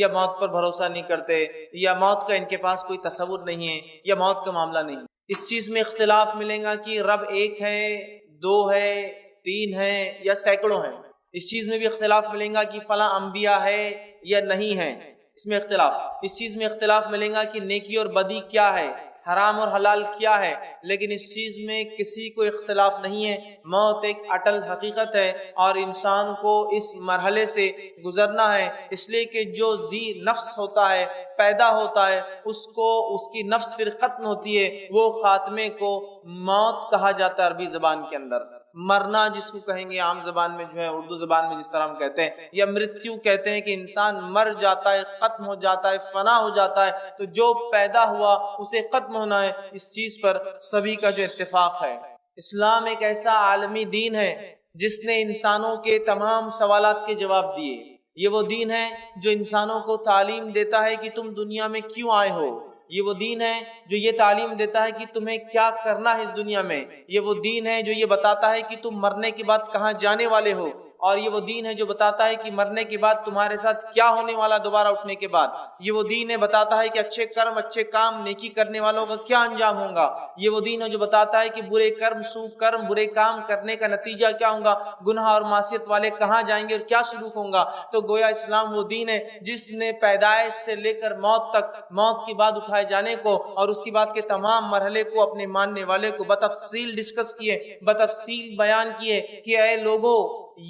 یا موت پر بھروسہ نہیں کرتے، یا موت کا ان کے پاس کوئی تصور نہیں ہے، یا موت کا معاملہ نہیں۔ اس چیز میں اختلاف ملے گا کہ رب ایک ہے، دو ہے، تین ہے یا سینکڑوں ہیں۔ اس چیز میں بھی اختلاف ملے گا کہ فلاں انبیاء ہے یا نہیں ہے، اس میں اختلاف۔ اس چیز میں اختلاف ملے گا کہ نیکی اور بدی کیا ہے، حرام اور حلال کیا ہے، لیکن اس چیز میں کسی کو اختلاف نہیں ہے، موت ایک اٹل حقیقت ہے اور انسان کو اس مرحلے سے گزرنا ہے، اس لیے کہ جو ذی نفس ہوتا ہے، پیدا ہوتا ہے، اس کو اس کی نفس پھر ختم ہوتی ہے، وہ خاتمے کو موت کہا جاتا ہے عربی زبان کے اندر۔ مرنا جس کو کہیں گے عام زبان میں جو ہے اردو زبان میں جس طرح ہم کہتے ہیں، یا مرتیو کہتے ہیں کہ انسان مر جاتا ہے، ختم ہو جاتا ہے، فنا ہو جاتا ہے، تو جو پیدا ہوا اسے ختم ہونا ہے، اس چیز پر سبھی کا جو اتفاق ہے۔ اسلام ایک ایسا عالمی دین ہے جس نے انسانوں کے تمام سوالات کے جواب دیے۔ یہ وہ دین ہے جو انسانوں کو تعلیم دیتا ہے کہ تم دنیا میں کیوں آئے ہو۔ یہ وہ دین ہے جو یہ تعلیم دیتا ہے کہ تمہیں کیا کرنا ہے اس دنیا میں۔ یہ وہ دین ہے جو یہ بتاتا ہے کہ تم مرنے کے بعد کہاں جانے والے ہو، اور یہ وہ دین ہے جو بتاتا ہے کہ مرنے کے بعد تمہارے ساتھ کیا ہونے والا دوبارہ اٹھنے کے بعد۔ یہ وہ دین ہے بتاتا ہے کہ اچھے کرم، اچھے کام، نیکی کرنے والوں کا کیا انجام ہوگا۔ یہ وہ دین ہے جو بتاتا ہے کہ برے کرم، سو کرم، برے کام کرنے کا نتیجہ کیا ہوگا، گناہ اور معصیت والے کہاں جائیں گے اور کیا سلوک ہوگا۔ تو گویا اسلام وہ دین ہے جس نے پیدائش سے لے کر موت تک، موت کے بعد اٹھائے جانے کو اور اس کے بعد کے تمام مرحلے کو اپنے ماننے والے کو بتفصیل ڈسکس کیے، بتفصیل بیان کیے کہ اے لوگو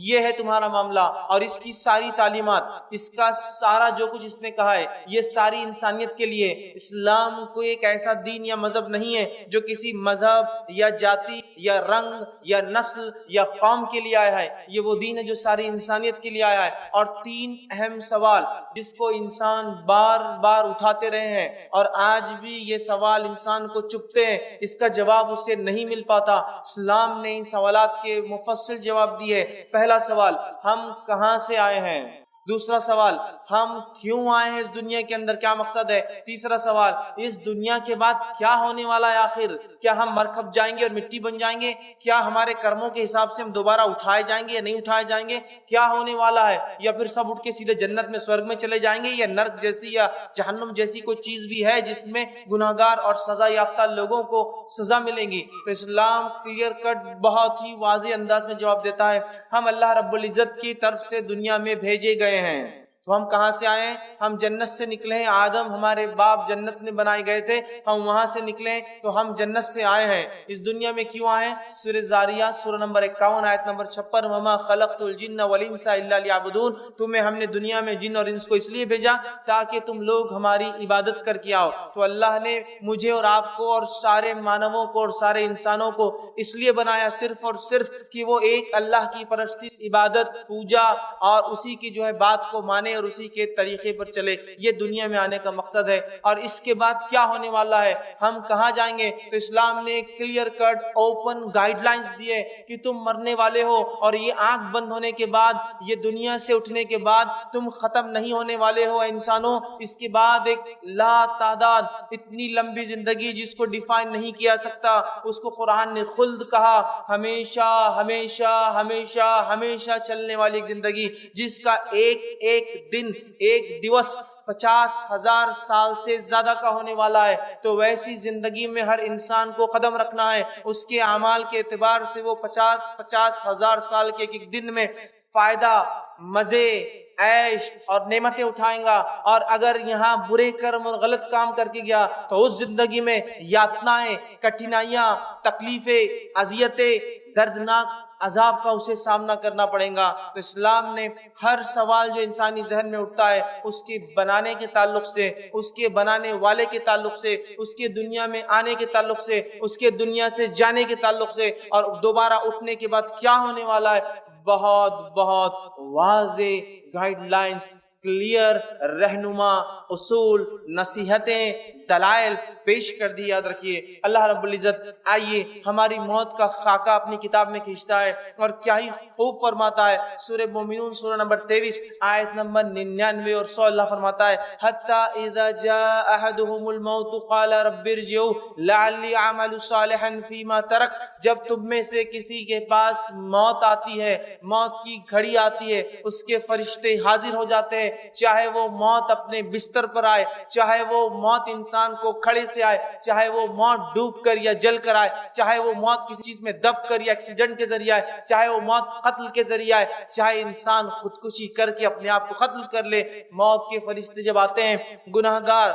یہ ہے تمہارا معاملہ، اور اس کی ساری تعلیمات، اس کا سارا جو کچھ اس نے کہا ہے، یہ ساری انسانیت کے لیے۔ اسلام کوئی ایک ایسا دین یا مذہب نہیں ہے جو کسی مذہب یا جاتی یا رنگ یا نسل یا قوم کے لیے آیا ہے، یہ وہ دین ہے جو ساری انسانیت کے لیے آیا ہے۔ اور تین اہم سوال جس کو انسان بار بار اٹھاتے رہے ہیں اور آج بھی یہ سوال انسان کو چبھتے ہیں، اس کا جواب اسے نہیں مل پاتا، اسلام نے ان سوالات کے مفصل جواب دیے۔ پہلا سوال، ہم کہاں سے آئے ہیں؟ دوسرا سوال، ہم کیوں آئے ہیں اس دنیا کے اندر، کیا مقصد ہے؟ تیسرا سوال، اس دنیا کے بعد کیا ہونے والا ہے آخر؟ کیا ہم مرکب جائیں گے اور مٹی بن جائیں گے؟ کیا ہمارے کرموں کے حساب سے ہم دوبارہ اٹھائے جائیں گے یا نہیں اٹھائے جائیں گے؟ کیا ہونے والا ہے؟ یا پھر سب اٹھ کے سیدھے جنت میں، سورگ میں چلے جائیں گے، یا نرک جیسی یا جہنم جیسی کوئی چیز بھی ہے جس میں گناہگار اور سزا یافتہ لوگوں کو سزا ملے گی؟ تو اسلام کلیئر کٹ بہت ہی واضح انداز میں جواب دیتا ہے، ہم اللہ رب العزت کی طرف سے دنیا میں بھیجے گئے ہیں۔ تو ہم کہاں سے آئے ہیں؟ ہم جنت سے نکلے ہیں، آدم ہمارے باپ جنت میں بنائے گئے تھے، ہم وہاں سے نکلے تو ہم جنت سے آئے ہیں۔ اس دنیا میں کیوں آئے ہیں؟ سورہ زاریات سورہ نمبر 51 آیت نمبر 56، وما خلقت الجن والانس الا لیعبدون، تمہیں ہم نے دنیا میں جن اور انس کو اس لیے بھیجا تاکہ تم لوگ ہماری عبادت کر کے آؤ۔ تو اللہ نے مجھے اور آپ کو اور سارے مانووں کو اور سارے انسانوں کو اس لیے بنایا صرف اور صرف کہ وہ ایک اللہ کی پرستی، عبادت، پوجا اور اسی کی جو ہے بات کو مانے اور اسی کے طریقے پر چلے۔ یہ دنیا میں آنے کا مقصد ہے۔ اور اس کے بعد کیا ہونے والا ہے، ہم کہاں جائیں گے؟ تو اسلام نے clear cut open guidelines دیے کہ تم مرنے والے ہو، اور یہ آنکھ بند ہونے کے بعد، یہ دنیا سے اٹھنے کے بعد تم ختم نہیں ہونے والے ہو انسانوں۔ اس کے بعد ایک لا تعداد اتنی لمبی زندگی جس کو ڈیفائن نہیں کیا سکتا، اس کو قرآن نے خلد کہا، ہمیشہ ہمیشہ ہمیشہ ہمیشہ چلنے والی ایک زندگی جس کا ایک ایک دن، ایک دیوس 50,000 سال سے زیادہ کا ہونے والا ہے۔ تو ویسی زندگی میں ہر انسان کو قدم رکھنا ہے، اس کے اعمال کے اعتبار سے وہ 50,000 سال کے ایک دن میں فائدہ، مزے، عیش اور نعمتیں اٹھائیں گا، اور اگر یہاں برے کرم اور غلط کام کر کے گیا تو اس زندگی میں یاتنائیں، کٹھنائیاں، تکلیفیں، اذیتیں، دردناک عذاب کا اسے سامنا کرنا پڑے گا۔ تو اسلام نے ہر سوال جو انسانی ذہن میں اٹھتا ہے، اس کے بنانے کے تعلق سے، اس کے بنانے والے کے تعلق سے، اس کے دنیا میں آنے کے تعلق سے، اس کے دنیا سے جانے کے تعلق سے، اور دوبارہ اٹھنے کے بعد کیا ہونے والا ہے، بہت بہت واضح گائیڈ لائنز، کلیئر رہنما اصول، نصیحتیں، دلائل پیش کر دی۔ یاد رکھیے اللہ رب العزت آئیے ہماری موت کا خاکہ اپنی کتاب میں کھینچتا ہے، اور کیا ہی خوب فرماتا ہے۔ سورہ مومنون سورہ نمبر 23 آیت نمبر 99 اور 100 اللہ فرماتا ہے، حتی اذا جاء احدهم الموت قال رب ارجعون لعلی اعمل صالحا فیما ترک، جب تم میں سے کسی کے پاس موت آتی ہے، موت کی گھڑی آتی ہے، اس کے فرشتے فرشتے حاضر ہو جاتے ہیں، چاہے وہ موت اپنے بستر پر آئے، چاہے وہ موت انسان کو کھڑے سے آئے، چاہے وہ موت ڈوب کر یا جل کر آئے، چاہے وہ موت کسی چیز میں دب کر یا ایکسیڈنٹ کے ذریعے آئے، چاہے وہ موت قتل کے ذریعے آئے، چاہے انسان خودکشی کر کے اپنے آپ کو قتل کر لے، موت کے فرشتے جب آتے ہیں گناہگار،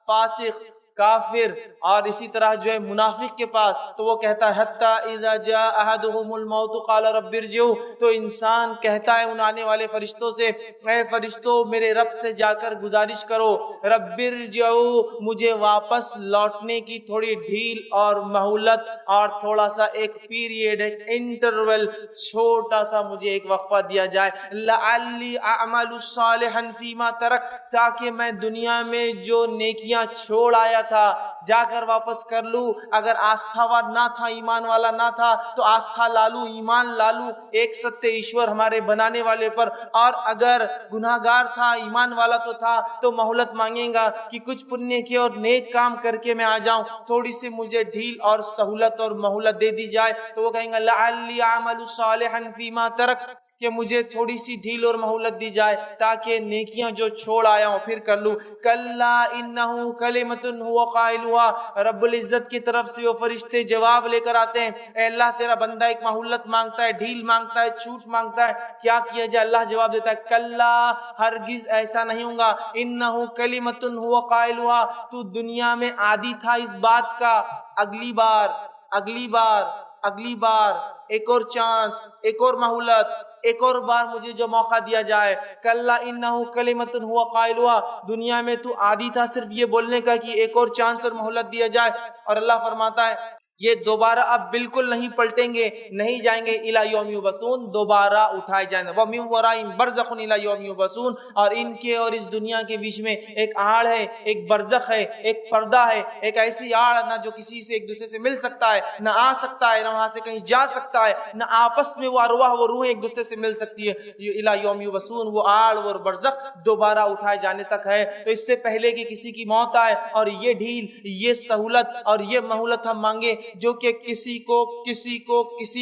فاسق، کافر اور اسی طرح جو ہے منافق کے پاس، تو وہ کہتا ہے حتی اذا جاء احدهم الموت قال رب ارجعوا، تو انسان کہتا ہے ان آنے والے فرشتوں سے، اے فرشتوں میرے رب سے جا کر گزارش کرو، رب ارجعوا، مجھے واپس لوٹنے کی تھوڑی ڈھیل اور مہلت اور تھوڑا سا ایک پیریڈ، ایک انٹرول، چھوٹا سا مجھے ایک وقفہ دیا جائے، لعلی اعمل صالحا فیما ترک، تاکہ میں دنیا میں جو نیکیاں چھوڑ آیا تھا جا کر واپس کر لوں، اگر آستھا وار نہ تھا، ایمان والا نہ تھا تو آستھا لالوں، ایمان لالوں ایک ستیہ ایشور ہمارے بنانے والے پر، اور اگر گناہگار تھا، ایمان والا تو تھا تو مہلت مانگیں گا کہ کچھ پنیہ کے اور نیک کام کر کے میں آ جاؤں، تھوڑی سی مجھے ڈھیل اور سہولت اور مہلت دے دی جائے، تو وہ کہیں گا لعلی اعمل صالحا فیما ترک، کہ مجھے تھوڑی سی ڈھیل اور مہلت دی جائے تاکہ نیکیاں جو چھوڑ آیا ہوں پھر کر لوں۔ کلا انہ کلمۃ هو قائلها، رب العزت کی طرف سے وہ فرشتے جواب لے کر آتے ہیں، اے اللہ تیرا بندہ ایک مہلت مانگتا ہے، ڈھیل مانگتا ہے، چھوٹ مانگتا ہے، کیا کیا جائے؟ اللہ جواب دیتا ہے کلا، ہرگز ایسا نہیں ہوگا، انہ کلمۃ هو قائلها، تو دنیا میں عادی تھا اس بات کا، اگلی بار اگلی بار اگلی بار ایک اور چانس، ایک اور مہلت، ایک اور بار مجھے جو موقع دیا جائے، کلا انہ کلمۃ هو قائلها، دنیا میں تو عادی تھا صرف یہ بولنے کا کہ ایک اور چانس اور مہلت دیا جائے، اور اللہ فرماتا ہے یہ دوبارہ اب بالکل نہیں پلٹیں گے، نہیں جائیں گے الی یوم یبعثون، دوبارہ اٹھائے جائیں گے، وَمِن وَرَائِهِمْ بَرْزَخٌ الی یوم یبعثون، اور ان کے اور اس دنیا کے بیچ میں ایک آڑ ہے، ایک برزخ ہے، ایک پردہ ہے، ایک ایسی آڑ نہ جو کسی سے ایک دوسرے سے مل سکتا ہے، نہ آ سکتا ہے، نہ وہاں سے کہیں جا سکتا ہے، نہ آپس میں وہ ارواح وہ روحیں ایک دوسرے سے مل سکتی ہے، الی یوم یبعثون، وہ آڑ وہ برزخ دوبارہ اٹھائے جانے تک ہے۔ تو اس سے پہلے کہ کسی کی موت آئے اور یہ ڈھیل، یہ سہولت اور یہ مہلت ہم مانگے جو کہ کسی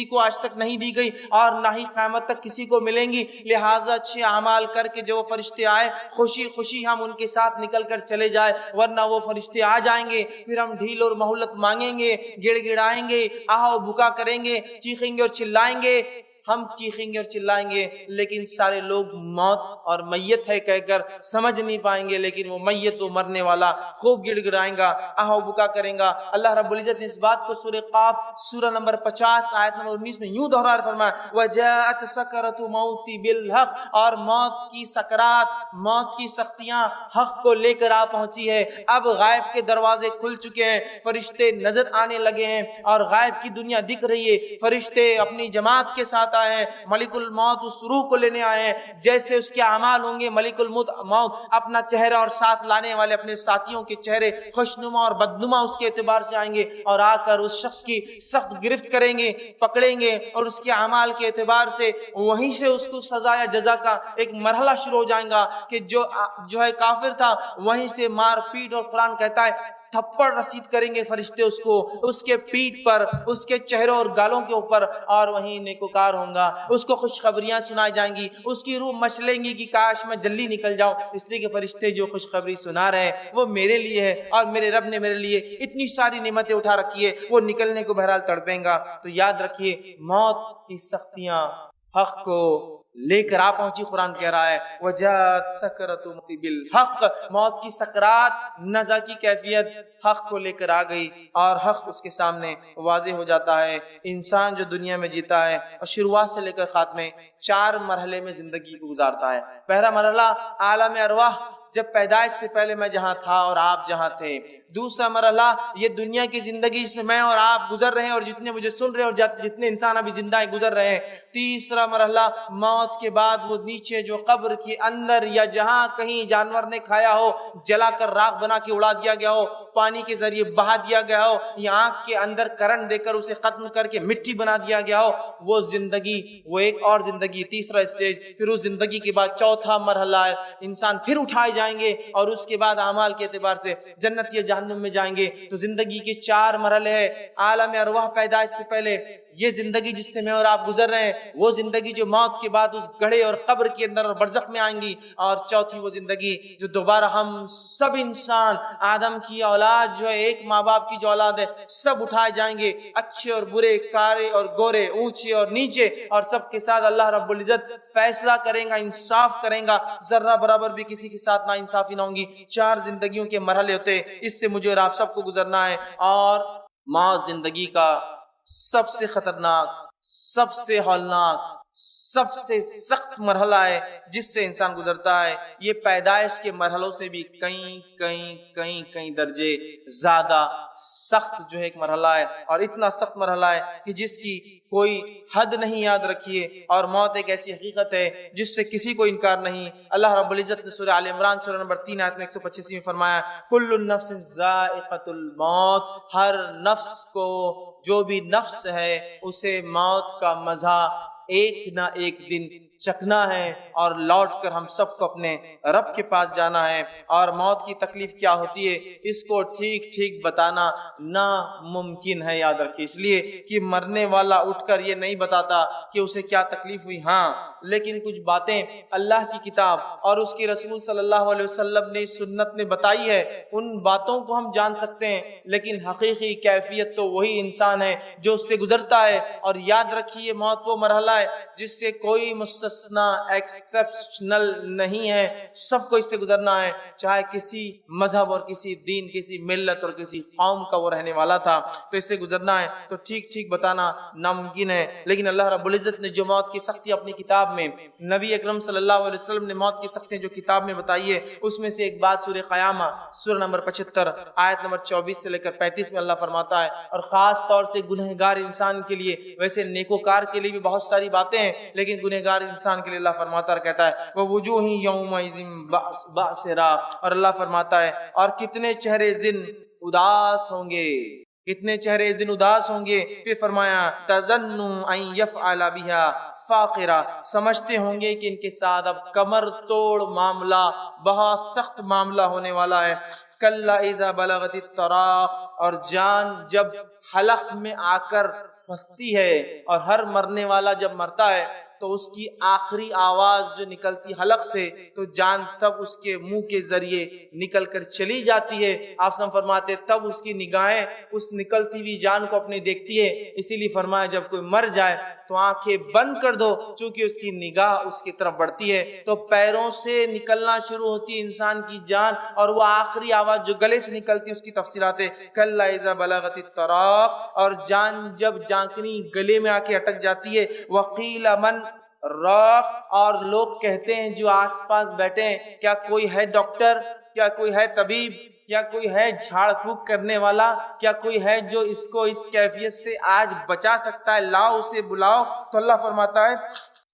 کو آج تک نہیں دی گئی اور نہ ہی قیامت تک کسی کو ملیں گی، لہٰذا اچھے اعمال کر کے جو فرشتے آئے خوشی خوشی ہم ان کے ساتھ نکل کر چلے جائے، ورنہ وہ فرشتے آ جائیں گے، پھر ہم ڈھیل اور مہلت مانگیں گے، گڑ گڑائیں گے، آہ و بکا کریں گے، چیخیں گے اور چلائیں گے، ہم چیخیں گے اور چلائیں گے، لیکن سارے لوگ موت اور میت ہے کہہ کر سمجھ نہیں پائیں گے، لیکن وہ میت و مرنے والا خوب گڑ گڑائیں گا، آہ و بکا کریں گا۔ اللہ رب العزت نے اس بات کو سورہ قاف سورہ نمبر 50 آیت نمبر 19 میں یوں دوہرا فرمایا وَجَاءَتْ سَكْرَةُ الْمَوْتِ بِالْحَقِّ، اور موت کی سکرات، موت کی سختیاں حق کو لے کر آ پہنچی ہے، اب غائب کے دروازے کھل چکے ہیں، فرشتے نظر آنے لگے ہیں اور غائب کی دنیا دکھ رہی ہے، فرشتے اپنی جماعت کے ساتھ آئے ہیں، ملک الموت اس روح کو لینے آئے ہیں، جیسے اس کے اعمال ہوں گے ملک الموت اپنا چہرہ اور ساتھ لانے والے اپنے ساتھیوں کے چہرے خوشنما اور بدنما اس کے اعتبار سے آئیں گے اور آ کر اس شخص کی سخت گرفت کریں گے، پکڑیں گے، اور اس کے اعمال کے اعتبار سے وہیں سے اس کو سزا یا جزا کا ایک مرحلہ شروع ہو جائے گا کہ جو ہے کافر تھا وہیں سے مار پیٹ، اور قرآن کہتا ہے تھپڑ رسید کریں گے فرشتے اس کو، اس کے پیٹ پر، اس کے چہروں اور گالوں کے اوپر، اور وہیں نیکوکار ہوں گا، اس کو خوشخبریاں سنائی جائیں گی، اس کی روح مچلیں گی کہ کاش میں جلدی نکل جاؤں، اس لیے کہ فرشتے جو خوشخبری سنا رہے ہیں وہ میرے لیے ہے، اور میرے رب نے میرے لیے اتنی ساری نعمتیں اٹھا رکھی ہے، وہ نکلنے کو بہرحال تڑپیں گا۔ تو یاد رکھیے موت کی سختیاں حق کو لے کر آ پہنچی، قرآن کہہ رہا ہے وجات سکرۃ بالحق، موت کی سکرات نزع کی کیفیت حق کو لے کر آ گئی اور حق اس کے سامنے واضح ہو جاتا ہے۔ انسان جو دنیا میں جیتا ہے اور شروعات سے لے کر خاتمے 4 مرحلے میں زندگی کو گزارتا ہے۔ پہلا مرحلہ عالم ارواح، جب پیدائش سے پہلے میں جہاں تھا اور آپ جہاں تھے۔ دوسرا مرحلہ یہ دنیا کی زندگی جس میں اور آپ گزر رہے ہیں اور جتنے مجھے سن رہے ہیں اور جتنے انسان ابھی زندہ ہیں گزر رہے ہیں۔ تیسرا مرحلہ موت کے بعد وہ نیچے جو قبر کے اندر یا جہاں کہیں جانور نے کھایا ہو، جلا کر راکھ بنا کے اڑا دیا گیا ہو، پانی کے ذریعے بہا دیا گیا ہو، یا آنکھ کے اندر کرنٹ دے کر اسے ختم کر کے مٹی بنا دیا گیا ہو، وہ زندگی، وہ ایک اور زندگی، تیسرا اسٹیج۔ پھر اس زندگی کے بعد چوتھا مرحلہ ہے، انسان پھر اٹھائے جائیں گے اور اس کے بعد اعمال کے اعتبار سے جنت یا جہنم میں جائیں گے۔ تو زندگی کے 4 مرحلے ہیں۔ عالم ارواح پیدائش سے پہلے یہ زندگی جس سے میں اور آپ گزر رہے ہیں وہ زندگی جو موت کے بعد اس گڑھے اور قبر کے اندر اور برزخ میں آئیں گی، اور چوتھی وہ زندگی جو دوبارہ ہم سب انسان آدم کی اولاد جو ہے، ایک ماں باپ کی جو اولاد ہے، سب اٹھائے جائیں گے، اچھے اور برے، کارے اور گورے، اونچے اور نیچے، اور سب کے ساتھ اللہ رب العزت فیصلہ کریں گا، انصاف کریں گا، ذرہ برابر بھی کسی کے ساتھ نا انصافی نہ ہوں گی۔ 4 زندگیوں کے مرحلے ہوتے ہیں، اس سے مجھے اور آپ سب کو گزرنا ہے، اور موت زندگی کا سب سے خطرناک، سب سے ہولناک، سب سے سخت مرحلہ ہے جس سے انسان گزرتا ہے۔ یہ پیدائش کے مرحلوں سے بھی کئی درجے زیادہ سخت جو ہے ایک مرحلہ ہے، اور اتنا سخت مرحلہ ہے کہ جس کی کوئی حد نہیں، یاد رکھیے۔ اور موت ایک ایسی حقیقت ہے جس سے کسی کو انکار نہیں۔ اللہ رب العزت نے سورہ آل عمران سورہ نمبر 3 آیت میں 185 میں فرمایا، کل نفس ذائقۃ الموت، ہر نفس کو، جو بھی نفس ہے اسے موت کا مزہ ایک نہ ایک دن چکھنا ہے، اور لوٹ کر ہم سب کو اپنے رب کے پاس جانا ہے۔ اور موت کی تکلیف کیا ہوتی ہے اس کو ٹھیک بتانا ناممکن ہے، یاد رکھیے، اس لیے کہ مرنے والا اٹھ کر یہ نہیں بتاتا کہ اسے کیا تکلیف ہوئی، ہاں لیکن کچھ باتیں اللہ کی کتاب اور اس کے رسول صلی اللہ علیہ وسلم نے سنت میں بتائی ہے، ان باتوں کو ہم جان سکتے ہیں، لیکن حقیقی کیفیت تو وہی انسان ہے جو اس سے گزرتا ہے۔ اور یاد رکھیے موت وہ مرحلہ ہے جس سے کوئی مستثنا ایکسپشنل نہیں ہے، سب کو اس سے گزرنا ہے، چاہے کسی مذہب اور کسی دین، کسی ملت اور کسی قوم کا وہ رہنے والا تھا، تو اس سے گزرنا ہے۔ تو ٹھیک بتانا ناممکن ہے، لیکن اللہ رب العزت نے جو موت کی سختی اپنی کتاب میں، نبی اکرم صلی اللہ علیہ وسلم نے موت کی سختی جو کتاب میں بتائی ہے، اس میں سے ایک بات سورہ قیامہ سورہ نمبر 75 آیت نمبر 24 سے لے کر 35 میں اللہ فرماتا ہے، اور خاص طور سے گنہگار انسان کے لیے، ویسے نیکوکار کے لیے بھی بہت ساری باتیں ہیں، لیکن گنہگار انسان کے لیے اللہ فرماتا ہے، کہتا ہے وَوُجُوهٍ يَوْمَئِذٍ بَاسِرَةٌ، اور اللہ فرماتا ہے اور کتنے چہرے اس دن اداس ہوں گے، کتنے چہرے اس دن اداس ہوں گے۔ پھر فرمایا تَظَنُّ أَن يَفْعَلَ بِهَا فاقرہ، سمجھتے ہوں گے کہ ان کے ساتھ اب کمر توڑ معاملہ، بہت سخت معاملہ ہونے والا ہے۔ کَلَّا إِذَا بَلَغَتِ التَّرَاقِ، اور جان جب حلق میں آ کر پھنستی ہے، اور ہر مرنے والا جب مرتا ہے تو اس کی آخری آواز جو نکلتی حلق سے، تو جان تب اس کے منہ کے ذریعے نکل کر چلی جاتی ہے۔ آپ سم فرماتے تب اس کی نگاہیں اس نکلتی ہوئی جان کو اپنے دیکھتی ہے، اسی لیے فرمایا جب کوئی مر جائے تو آنکھیں بند کر دو، چونکہ اس کی نگاہ اس کی طرف بڑھتی ہے۔ تو پیروں سے نکلنا شروع ہوتی ہے انسان کی جان، اور وہ آخری آواز جو گلے سے نکلتی ہے اس کی تفصیلات ہے کَلَّا إِذَا بَلَغَتِ التَّرَاقِ، اور جان جب جانکنی گلے میں آ کے اٹک جاتی ہے۔ وَقِيلَ مَنْ راق، اور لوگ کہتے ہیں جو آس پاس بیٹھے ہیں، کیا کوئی ہے ڈاکٹر، کیا کوئی ہے طبیب، کیا کوئی ہے جھاڑ پھونک کرنے والا، کیا کوئی ہے جو اس کو اس کیفیت سے آج بچا سکتا ہے، لاؤ اسے بلاؤ۔ تو اللہ فرماتا ہے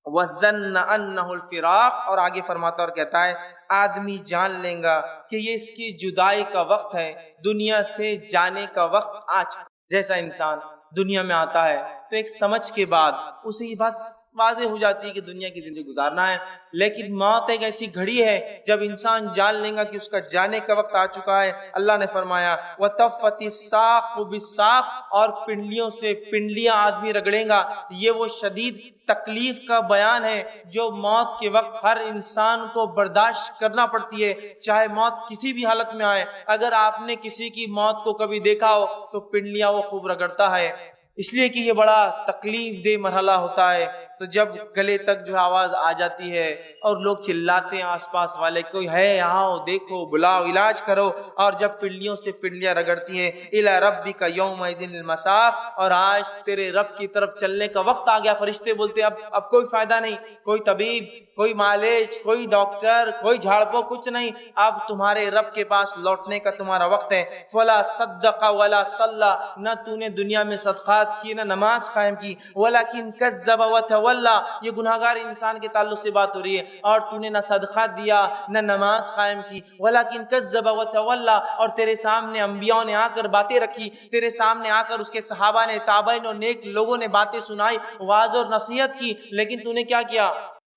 وَظَنَّ أَنَّهُ الْفِرَاقُ، اور آگے فرماتا اور کہتا ہے آدمی جان لیں گا کہ یہ اس کی جدائی کا وقت ہے، دنیا سے جانے کا وقت آ چکا۔ جیسا انسان دنیا میں آتا ہے تو ایک سمجھ کے بعد اسے یہ بات واضح ہو جاتی ہے کہ دنیا کی زندگی گزارنا ہے، لیکن موت ایک ایسی گھڑی ہے جب انسان جان لے گا کہ اس کا جانے کا وقت آ چکا ہے۔ اللہ نے فرمایا وَتَفَّتِ السَّاقُ بِالسَّاقِ، اور پنڈلیوں سے پنڈلیاں آدمی رگڑے گا۔ یہ وہ شدید تکلیف کا بیان ہے جو موت کے وقت ہر انسان کو برداشت کرنا پڑتی ہے، چاہے موت کسی بھی حالت میں آئے۔ اگر آپ نے کسی کی موت کو کبھی دیکھا ہو تو پنڈلیاں وہ خوب رگڑتا ہے، اس لیے کہ یہ بڑا تکلیف دہ مرحلہ ہوتا ہے۔ تو جب گلے تک جو آواز آ جاتی ہے اور لوگ چلاتے ہیں آس پاس والے، کوئی ہے آؤ دیکھو بلاؤ علاج کرو، اور جب پنڈلیوں سے پنڈلیاں رگڑتی ہیں اِلَى رَبِّكَ يَوْمَئِذٍ الْمَسَاقُ، اور آج تیرے رب کی طرف چلنے کا وقت آ گیا۔ فرشتے بولتے اب کوئی فائدہ نہیں، کوئی طبیب، کوئی معالج، کوئی ڈاکٹر، کوئی جھاڑپو، کچھ نہیں، اب تمہارے رب کے پاس لوٹنے کا تمہارا وقت ہے۔ فَلَا صَدَّقَ وَلَا صَلَّى، نہ تو نے دنیا میں صدقات کیے، نہ نماز قائم کی، وَلَكِنْ كَذَّبَ وَتَوَلَّى، یہ گناہگار انسان کے تعلق سے بات ہو رہی ہے، اور تو نے نہ صدقہ دیا نہ نماز قائم کی، وَلَكِنْ كَذَّبَ وَتَوَلَّى، اور تیرے سامنے انبیاء نے آ کر باتیں رکھی، تیرے سامنے آ کر اس کے صحابہ نے، تابعین اور نیک لوگوں نے باتیں سنائی، واعظ اور نصیحت کی، لیکن تو نے کیا کیا؟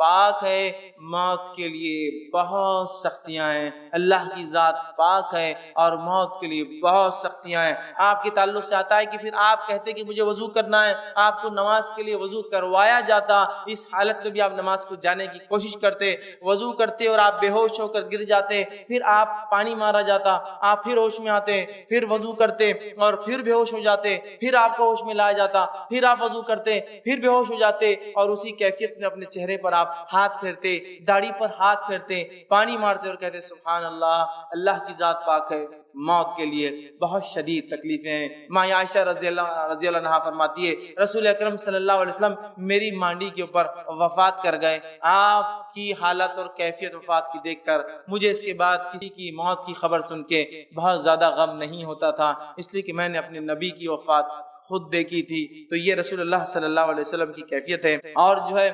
پاک ہے، موت کے لیے بہت سختیاں ہیں۔ اللہ کی ذات پاک ہے اور موت کے لیے بہت سختیاں ہیں۔ آپ کے تعلق سے آتا ہے کہ پھر آپ کہتے کہ مجھے وضو کرنا ہے، آپ کو نماز کے لیے وضو کروایا جاتا، اس حالت میں بھی آپ نماز کو جانے کی کوشش کرتے، وضو کرتے اور آپ بے ہوش ہو کر گر جاتے، پھر آپ پانی مارا جاتا، آپ پھر ہوش میں آتے، پھر وضو کرتے اور پھر بے ہوش ہو جاتے، پھر آپ کو ہوش میں لایا جاتا، پھر آپ وضو کرتے، پھر بے ہوش ہو جاتے، اور اسی کیفیت میں اپنے چہرے پر آپ ہاتھ پھیرتے، داڑھی پر ہاتھ پھیرتے، پانی مارتے اور کہتے سبحان اللہ، اللہ کی ذات پاک ہے۔ موت کے لیے بہت شدید تکلیفیں ہیں۔ ماں عائشہ رضی اللہ عنہا فرماتی ہے رسول اکرم صلی اللہ علیہ وسلم میری مانڈی کے اوپر وفات کر گئے، آپ کی حالت اور کیفیت وفات کی دیکھ کر مجھے اس کے بعد کسی کی موت کی خبر سن کے بہت زیادہ غم نہیں ہوتا تھا، اس لیے کہ میں نے اپنے نبی کی وفات خود دیکھی تھی۔ تو یہ رسول اللہ صلی اللہ علیہ وسلم کی کیفیت ہے۔ اور جو ہے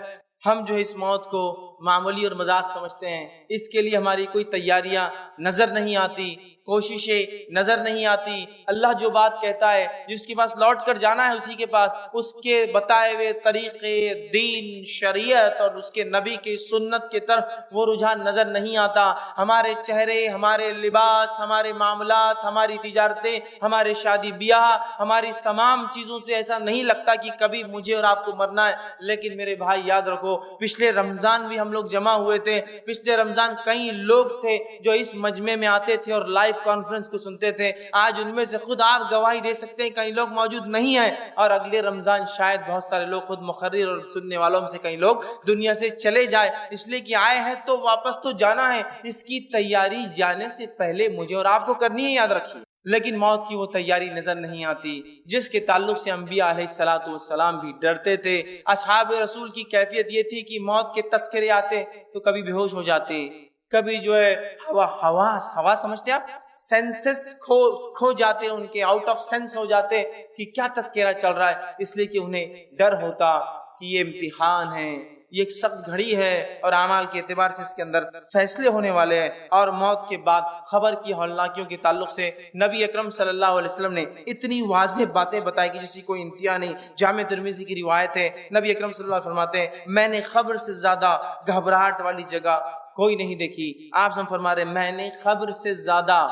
ہم جو اس موت کو معمولی اور مذاق سمجھتے ہیں، اس کے لیے ہماری کوئی تیاریاں نظر نہیں آتی، کوششیں نظر نہیں آتی۔ اللہ جو بات کہتا ہے، جس کے پاس لوٹ کر جانا ہے اسی کے پاس، اس کے بتائے ہوئے طریقے، دین، شریعت اور اس کے نبی کی سنت کی طرف وہ رجحان نظر نہیں آتا۔ ہمارے چہرے، ہمارے لباس، ہمارے معاملات، ہماری تجارتیں، ہمارے شادی بیاہ، ہماری تمام چیزوں سے ایسا نہیں لگتا کہ کبھی مجھے اور آپ کو مرنا ہے۔ لیکن میرے بھائی یاد رکھو، پچھلے رمضان بھی ہم لوگ جمع ہوئے تھے، پچھلے رمضان کئی لوگ تھے جو اس مجمع میں آتے تھے اور لائیو کانفرنس کو سنتے تھے۔ آج ان میں سے خود آپ گواہی دے سکتے ہیں کئی لوگ موجود نہیں ہیں، اور اگلے رمضان شاید بہت سارے لوگ خود مقرر اور سننے والوں میں سے کئی لوگ دنیا سے چلے جائے، اس لیے کہ آئے ہیں تو واپس تو جانا ہے۔ اس کی تیاری جانے سے پہلے مجھے اور آپ کو کرنی ہے، یاد رکھیے۔ لیکن موت کی وہ تیاری نظر نہیں آتی جس کے تعلق سے انبیاء علیہ الصلوۃ والسلام بھی ڈرتے تھے۔ اصحاب رسول کی کیفیت یہ تھی کہ موت کے تذکرے آتے تو کبھی بے ہوش ہو جاتے، کبھی جو ہے ہوا سمجھتے آپ، سینسز کھو جاتے، ان کے آؤٹ آف سینس ہو جاتے کہ کیا تذکرہ چل رہا ہے، اس لیے کہ انہیں ڈر ہوتا کہ یہ امتحان ہے، یہ ایک سخت گھڑی ہے اور اعمال کے اعتبار سے اس کے اندر فیصلے ہونے والے ہیں۔ اور موت کے بعد خبر کی ہولناکیوں کے تعلق سے نبی اکرم صلی اللہ علیہ وسلم نے اتنی واضح باتیں بتائی کہ جس کی کوئی انتہا نہیں۔ جامع ترمذی کی روایت ہے، نبی اکرم صلی اللہ علیہ وسلم فرماتے ہیں میں نے خبر سے زیادہ گھبراہٹ والی جگہ کوئی نہیں دیکھی۔ آپ سے فرما رہے میں نے خبر سے زیادہ،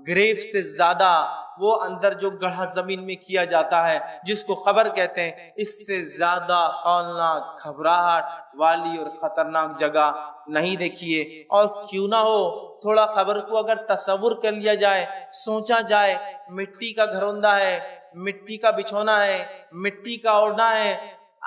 گریف سے زیادہ، وہ اندر جو گڑھا زمین میں کیا جاتا ہے جس کو قبر کہتے ہیں، اس سے زیادہ ہولناک، گھبراہٹ والی اور خطرناک جگہ نہیں دیکھیے۔ اور کیوں نہ ہو تھوڑا قبر کو اگر تصور کر لیا جائے، سوچا جائے، مٹی کا گھروندہ ہے، مٹی کا بچھونا ہے، مٹی کا اوڑھنا ہے،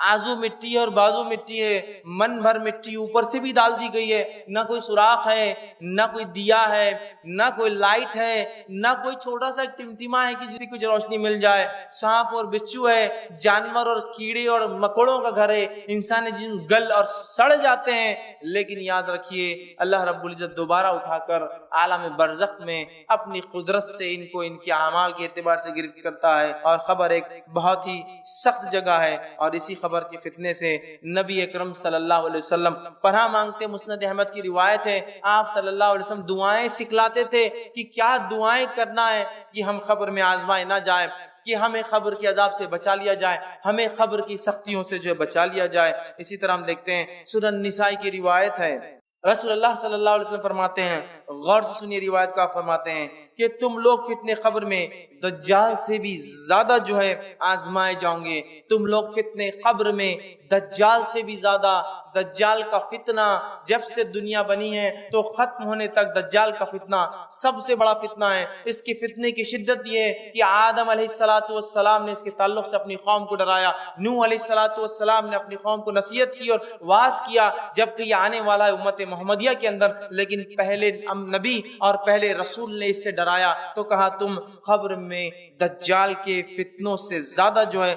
آزو مٹی ہے اور بازو مٹی ہے، من بھر مٹی اوپر سے بھی ڈال دی گئی ہے، نہ کوئی سوراخ ہے، نہ کوئی دیا ہے، نہ کوئی لائٹ ہے، نہ کوئی چھوٹا سا ٹمٹما ہے کہ جس سے کچھ روشنی مل جائے، سانپ اور بچھو ہے، جانور اور کیڑے اور مکوڑوں کا گھر ہے، انسانی جسم گل اور سڑ جاتے ہیں۔ لیکن یاد رکھیے اللہ رب العزت دوبارہ اٹھا کر عالم برزخ میں اپنی قدرت سے ان کو ان کے اعمال کے اعتبار سے گرفت کرتا ہے۔ اور خبر ایک بہت ہی سخت جگہ ہے، اور اسی خبر کے فتنے سے نبی اکرم صلی اللہ علیہ وسلم پناہ مانگتے۔ مسند احمد کی روایت ہے آپ صلی اللہ علیہ وسلم دعائیں سکھلاتے تھے کہ کیا دعائیں کرنا ہے کہ ہم خبر میں آزمائے نہ جائیں، کہ ہمیں قبر کے عذاب سے بچا لیا جائے، ہمیں قبر کی سختیوں سے جو ہے بچا لیا جائے۔ اسی طرح ہم دیکھتے ہیں سنن نسائی کی روایت ہے، رسول اللہ صلی اللہ علیہ وسلم فرماتے ہیں، غور سے سنیے روایت کا، فرماتے ہیں کہ تم لوگ فتنے قبر میں دجال سے بھی زیادہ جو ہے آزمائے جاؤں گے، تم لوگ فتنے قبر میں دجال سے بھی زیادہ۔ دجال کا فتنہ جب سے دنیا بنی ہے تو ختم ہونے تک دجال کا فتنہ سب سے بڑا فتنہ ہے۔ اس کی فتنے کی شدت یہ ہے کہ آدم علیہ السلام نے اس کے تعلق سے اپنی قوم کو ڈرایا، نوح علیہ السلام نے اپنی قوم کو نصیحت کی اور واعظ کیا، جبکہ یہ آنے والا ہے امت محمدیہ کے اندر، لیکن پہلے نبی اور پہلے رسول نے اس سے ڈرایا تو کہا تم قبر میں دجال کے فتنوں سے زیادہ جو ہے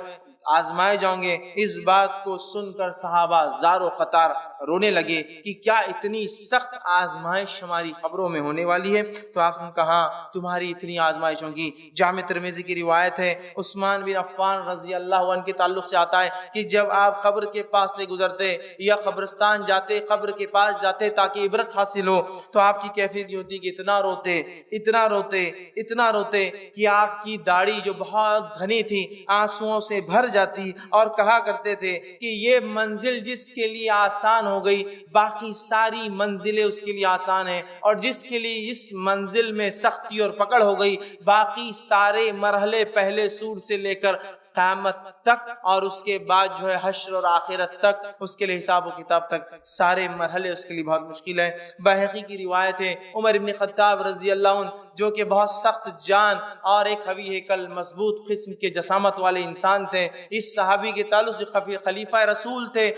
آزمائے جاؤں گے۔ اس بات کو سن کر صحابہ زار و قطار رونے لگے کہ کیا اتنی سخت آزمائش ہماری قبروں میں ہونے والی ہے؟ تو آپ نے کہا تمہاری اتنی آزمائش ہوگی۔ جامع ترمذی کی روایت ہے، عثمان بن عفان رضی اللہ عنہ کے تعلق سے آتا ہے کہ جب آپ قبر کے پاس سے گزرتے یا قبرستان جاتے، قبر کے پاس جاتے تاکہ عبرت حاصل ہو، تو آپ کی کیفیت یہ ہوتی کہ اتنا روتے، اتنا روتے، اتنا روتے کہ آپ کی داڑھی جو بہت گھنی تھی آنسوؤں سے بھر جاتی، اور کہا کرتے تھے کہ یہ منزل جس کے لیے آسان ہو گئی باقی ساری منزلیں اس کے لیے آسان ہیں، اور جس کے لیے اس منزل میں سختی اور پکڑ ہو گئی باقی سارے مرحلے پہلے سور سے لے کر قیامت تک اور اس کے بعد جو ہے حشر اور آخرت تک اس کے لیے حساب و کتاب تک سارے مرحلے اس کے لیے بہت مشکل ہیں۔ بہقی کی روایت ہے عمر ابن خطاب رضی اللہ عنہ جو کہ بہت سخت جان اور ایک قوی ہیکل مضبوط قسم کے جسامت والے انسان تھے، اس صحابی کے تعلق سے خلیفہ رسول تھے،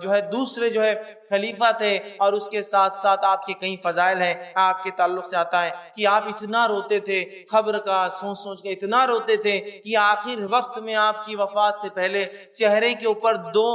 جو ہے دوسرے جو ہے خلیفہ تھے، اور اس کے ساتھ ساتھ آپ کے کئی فضائل ہیں۔ آپ کے تعلق سے آتا ہے کہ آپ اتنا روتے تھے، خبر کا سوچ سوچ کے اتنا روتے تھے کہ آخر وقت میں آپ کی وفات سے پہلے چہرے کے اوپر 2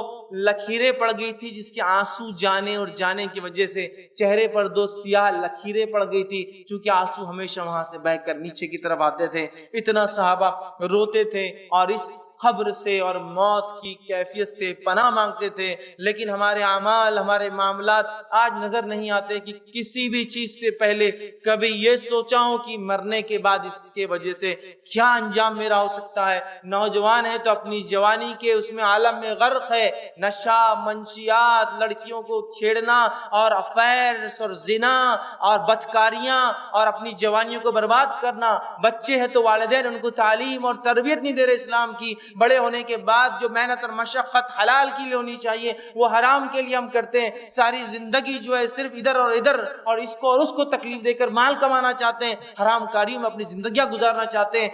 لکیریں پڑ گئی تھی، جس کے آنسو جانے اور جانے کی وجہ سے چہرے پر 2 سیاہ لکیریں پڑ گئی تھی، چونکہ آنسو ہمیشہ وہاں سے بہہ کر نیچے کی طرف آتے تھے۔ اتنا صحابہ روتے تھے اور اس خبر سے اور موت کی کیفیت سے پناہ مانگتے تھے، لیکن ہمارے اعمال، ہمارے معاملات آج نظر نہیں آتے کہ کسی بھی چیز سے پہلے کبھی یہ سوچا ہوں کہ مرنے کے بعد اس کے وجہ سے کیا انجام میرا ہو سکتا ہے۔ نوجوان ہے تو اپنی جوانی کے اس میں عالم میں غرق ہے، نشہ، منشیات، لڑکیوں کو چھیڑنا اور افیئرز اور زنا اور بدکاریاں اور اپنی جوانیوں کو برباد کرنا۔ بچے ہیں تو والدین ان کو تعلیم اور تربیت نہیں دے رہے اسلام کی، بڑے ہونے کے بعد جو محنت اور مشقت حلال کے لیے ہونی چاہیے وہ حرام کے لیے ہم کرتے ہیں۔ ساری زندگی جو ہے صرف ادھر اور ادھر اور اس کو اور اس کو تکلیف دے کر مال کمانا چاہتے ہیں، حرام کاریوں میں اپنی زندگیاں گزارنا چاہتے ہیں،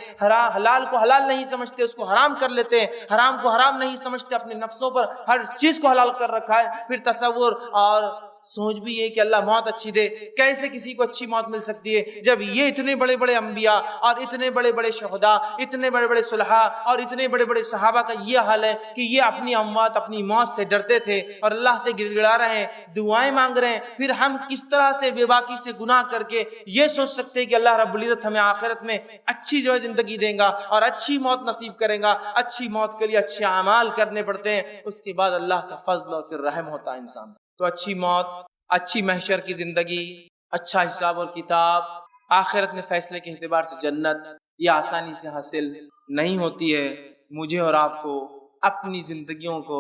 حلال کو حلال نہیں سمجھتے اس کو حرام کر لیتے ہیں، حرام کو حرام نہیں سمجھتے اپنے نفسوں پر ہر چیز کو حلال کر رکھا ہے۔ پھر تصور اور سوچ بھی یہ کہ اللہ موت اچھی دے، کیسے کسی کو اچھی موت مل سکتی ہے جب یہ اتنے بڑے بڑے انبیاء اور اتنے بڑے بڑے شہداء، اتنے بڑے بڑے صلحاء اور اتنے بڑے بڑے صحابہ کا یہ حال ہے کہ یہ اپنی اموات، اپنی موت سے ڈرتے تھے اور اللہ سے گڑ گڑا رہے ہیں، دعائیں مانگ رہے ہیں۔ پھر ہم کس طرح سے بے باکی سے گناہ کر کے یہ سوچ سکتے ہیں کہ اللہ رب العزت ہمیں آخرت میں اچھی جو ہے زندگی دیں گا اور اچھی موت نصیب کریں گا؟ اچھی موت کے لیے اچھے اعمال کرنے پڑتے ہیں، اس کے بعد اللہ کا فضل اور پھر رحم ہوتا ہے انسان۔ تو اچھی موت، اچھی محشر کی زندگی، اچھا حساب اور کتاب، آخرت میں فیصلے کے اعتبار سے جنت، یہ آسانی سے حاصل نہیں ہوتی ہے۔ مجھے اور آپ کو اپنی زندگیوں کو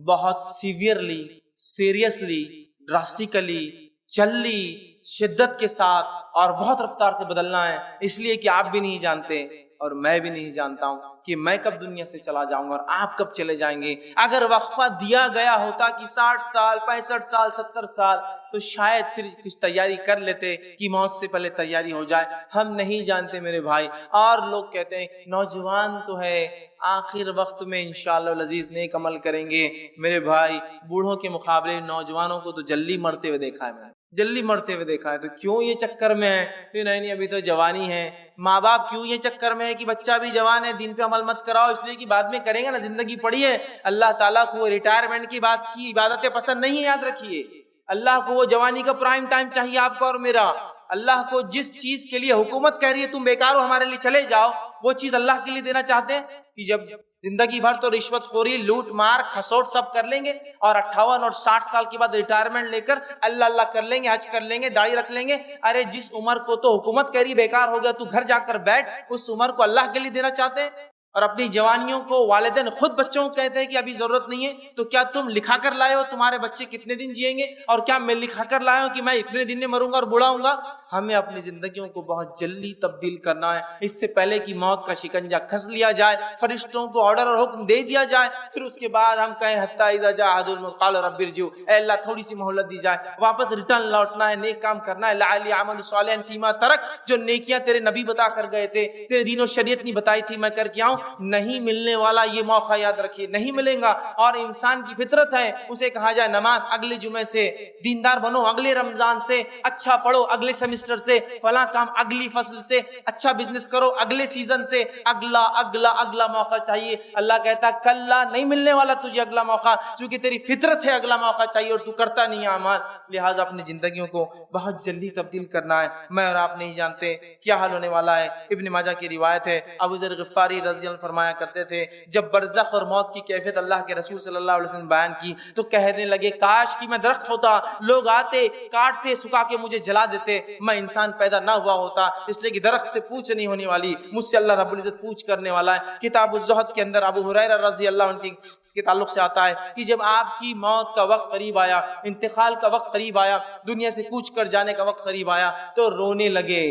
بہت سیویئرلی، سیریسلی، ڈراسٹیکلی، جلدی، شدت کے ساتھ اور بہت رفتار سے بدلنا ہے، اس لیے کہ آپ بھی نہیں جانتے اور میں بھی نہیں جانتا ہوں کہ میں کب دنیا سے چلا جاؤں گا اور آپ کب چلے جائیں گے۔ اگر وقفہ دیا گیا ہوتا کہ 60 سال، 65 سال، 70 سال، تو شاید پھر کچھ تیاری کر لیتے کہ موت سے پہلے تیاری ہو جائے۔ ہم نہیں جانتے میرے بھائی، اور لوگ کہتے ہیں نوجوان تو ہے، آخر وقت میں انشاءاللہ العزیز نیک عمل کریں گے۔ میرے بھائی، بوڑھوں کے مقابلے نوجوانوں کو تو جلدی مرتے ہوئے دیکھا ہے میں نے، جلدی مرتے ہوئے دیکھا ہے۔ تو کیوں یہ چکر میں ہے کہ نہیں ابھی تو جوانی ہے؟ ماں باپ کیوں یہ چکر میں ہے کہ بچہ بھی جوان ہے، دین پہ عمل مت کراؤ؟ اس لیے کہ بعد میں کریں گے نا، زندگی پڑی ہے۔ اللہ تعالیٰ کو وہ ریٹائرمنٹ کی بات کی عبادتیں پسند نہیں ہے، یاد رکھیے۔ اللہ کو وہ جوانی کا پرائم ٹائم چاہیے آپ کا اور میرا۔ اللہ کو جس چیز کے لیے حکومت کہہ رہی ہے تم بیکار ہو، ہمارے لیے چلے جاؤ، وہ چیز اللہ کے لیے دینا چاہتے ہیں کہ جب زندگی بھر تو رشوت خوری، لوٹ مار، کھسوٹ سب کر لیں گے اور 58 اور 60 سال کے بعد ریٹائرمنٹ لے کر اللہ اللہ کر لیں گے، حج کر لیں گے، داڑھی رکھ لیں گے۔ ارے جس عمر کو تو حکومت کہہ رہی بیکار ہو گیا تو گھر جا کر بیٹھ، اس عمر کو اللہ کے لیے دینا چاہتے ہیں؟ اور اپنی جوانیوں کو والدین خود بچوں کو کہتے ہیں کہ ابھی ضرورت نہیں ہے، تو کیا تم لکھا کر لائے ہو تمہارے بچے کتنے دن جئیں گے؟ اور کیا میں لکھا کر لایا ہوں کہ میں اتنے دن میں مروں گا اور بوڑھا ہوں گا؟ ہمیں اپنی زندگیوں کو بہت جلدی تبدیل کرنا ہے، اس سے پہلے کہ موت کا شکنجہ کس لیا جائے، فرشتوں کو آرڈر اور حکم دے دیا جائے، پھر اس کے بعد ہم کہیں حتی اذا جاء احد الموت قال رب ارجعون، اے اللہ تھوڑی سی مہلت دی جائے، واپس ریٹرن لوٹنا ہے، نیک کام کرنا ہے، لعلی اعمل صالحا فیما ترک، جو نیکیاں تیرے نبی بتا کر گئے تھے، تیرے دین و شریعت نہیں بتائی تھی، میں کر کے آؤں۔ نہیں ملنے والا یہ موقع یاد رکھیے، نہیں ملیں گا۔ اور انسان کی فطرت ہے، اسے کہا جائے نماز اگلے جمعے سے، دیندار بنو اگلے رمضان سے، اچھا پڑھو اگلے سیمسٹر سے، فلاں کام اگلی فصل سے، اچھا بزنس کرو اگلے سیزن سے، اگلا اگلا اگلا موقع چاہیے۔ اللہ کہتا ہے کلا، نہیں ملنے والا تجھے اگلا موقع، چونکہ تیری فطرت ہے اگلا موقع چاہیے اور تو کرتا نہیں اعمال۔ لہٰذا اپنی زندگیوں کو بہت جلدی تبدیل کرنا ہے۔ میں اور آپ نہیں جانتے کیا حال ہونے والا ہے۔ ابن ماجہ کی روایت ہے، ابو ذر غفاری رضی اللہ عنہ فرمایا کرتے تھے جب برزخ اور موت کی کیفیت اللہ کے رسول صلی اللہ علیہ وسلم بیان کی تو کہنے لگے کاش کہ میں درخت ہوتا، لوگ آتے کاٹتے سکھا کے مجھے جلا دیتے، میں انسان پیدا نہ ہوا ہوتا، اس لیے کہ درخت سے پوچھ نہیں ہونے والی، مجھ سے اللہ رب العزت پوچھ کرنے والا ہے۔ کتاب الزہد کے اندر ابو ہریرہ رضی اللہ عنہ کے تعلق سے آتا ہے کہ جب آپ کی موت کا وقت قریب آیا، انتقال کا وقت قریب آیا، دنیا سے کوچ کر جانے کا وقت قریب آیا تو رونے لگے۔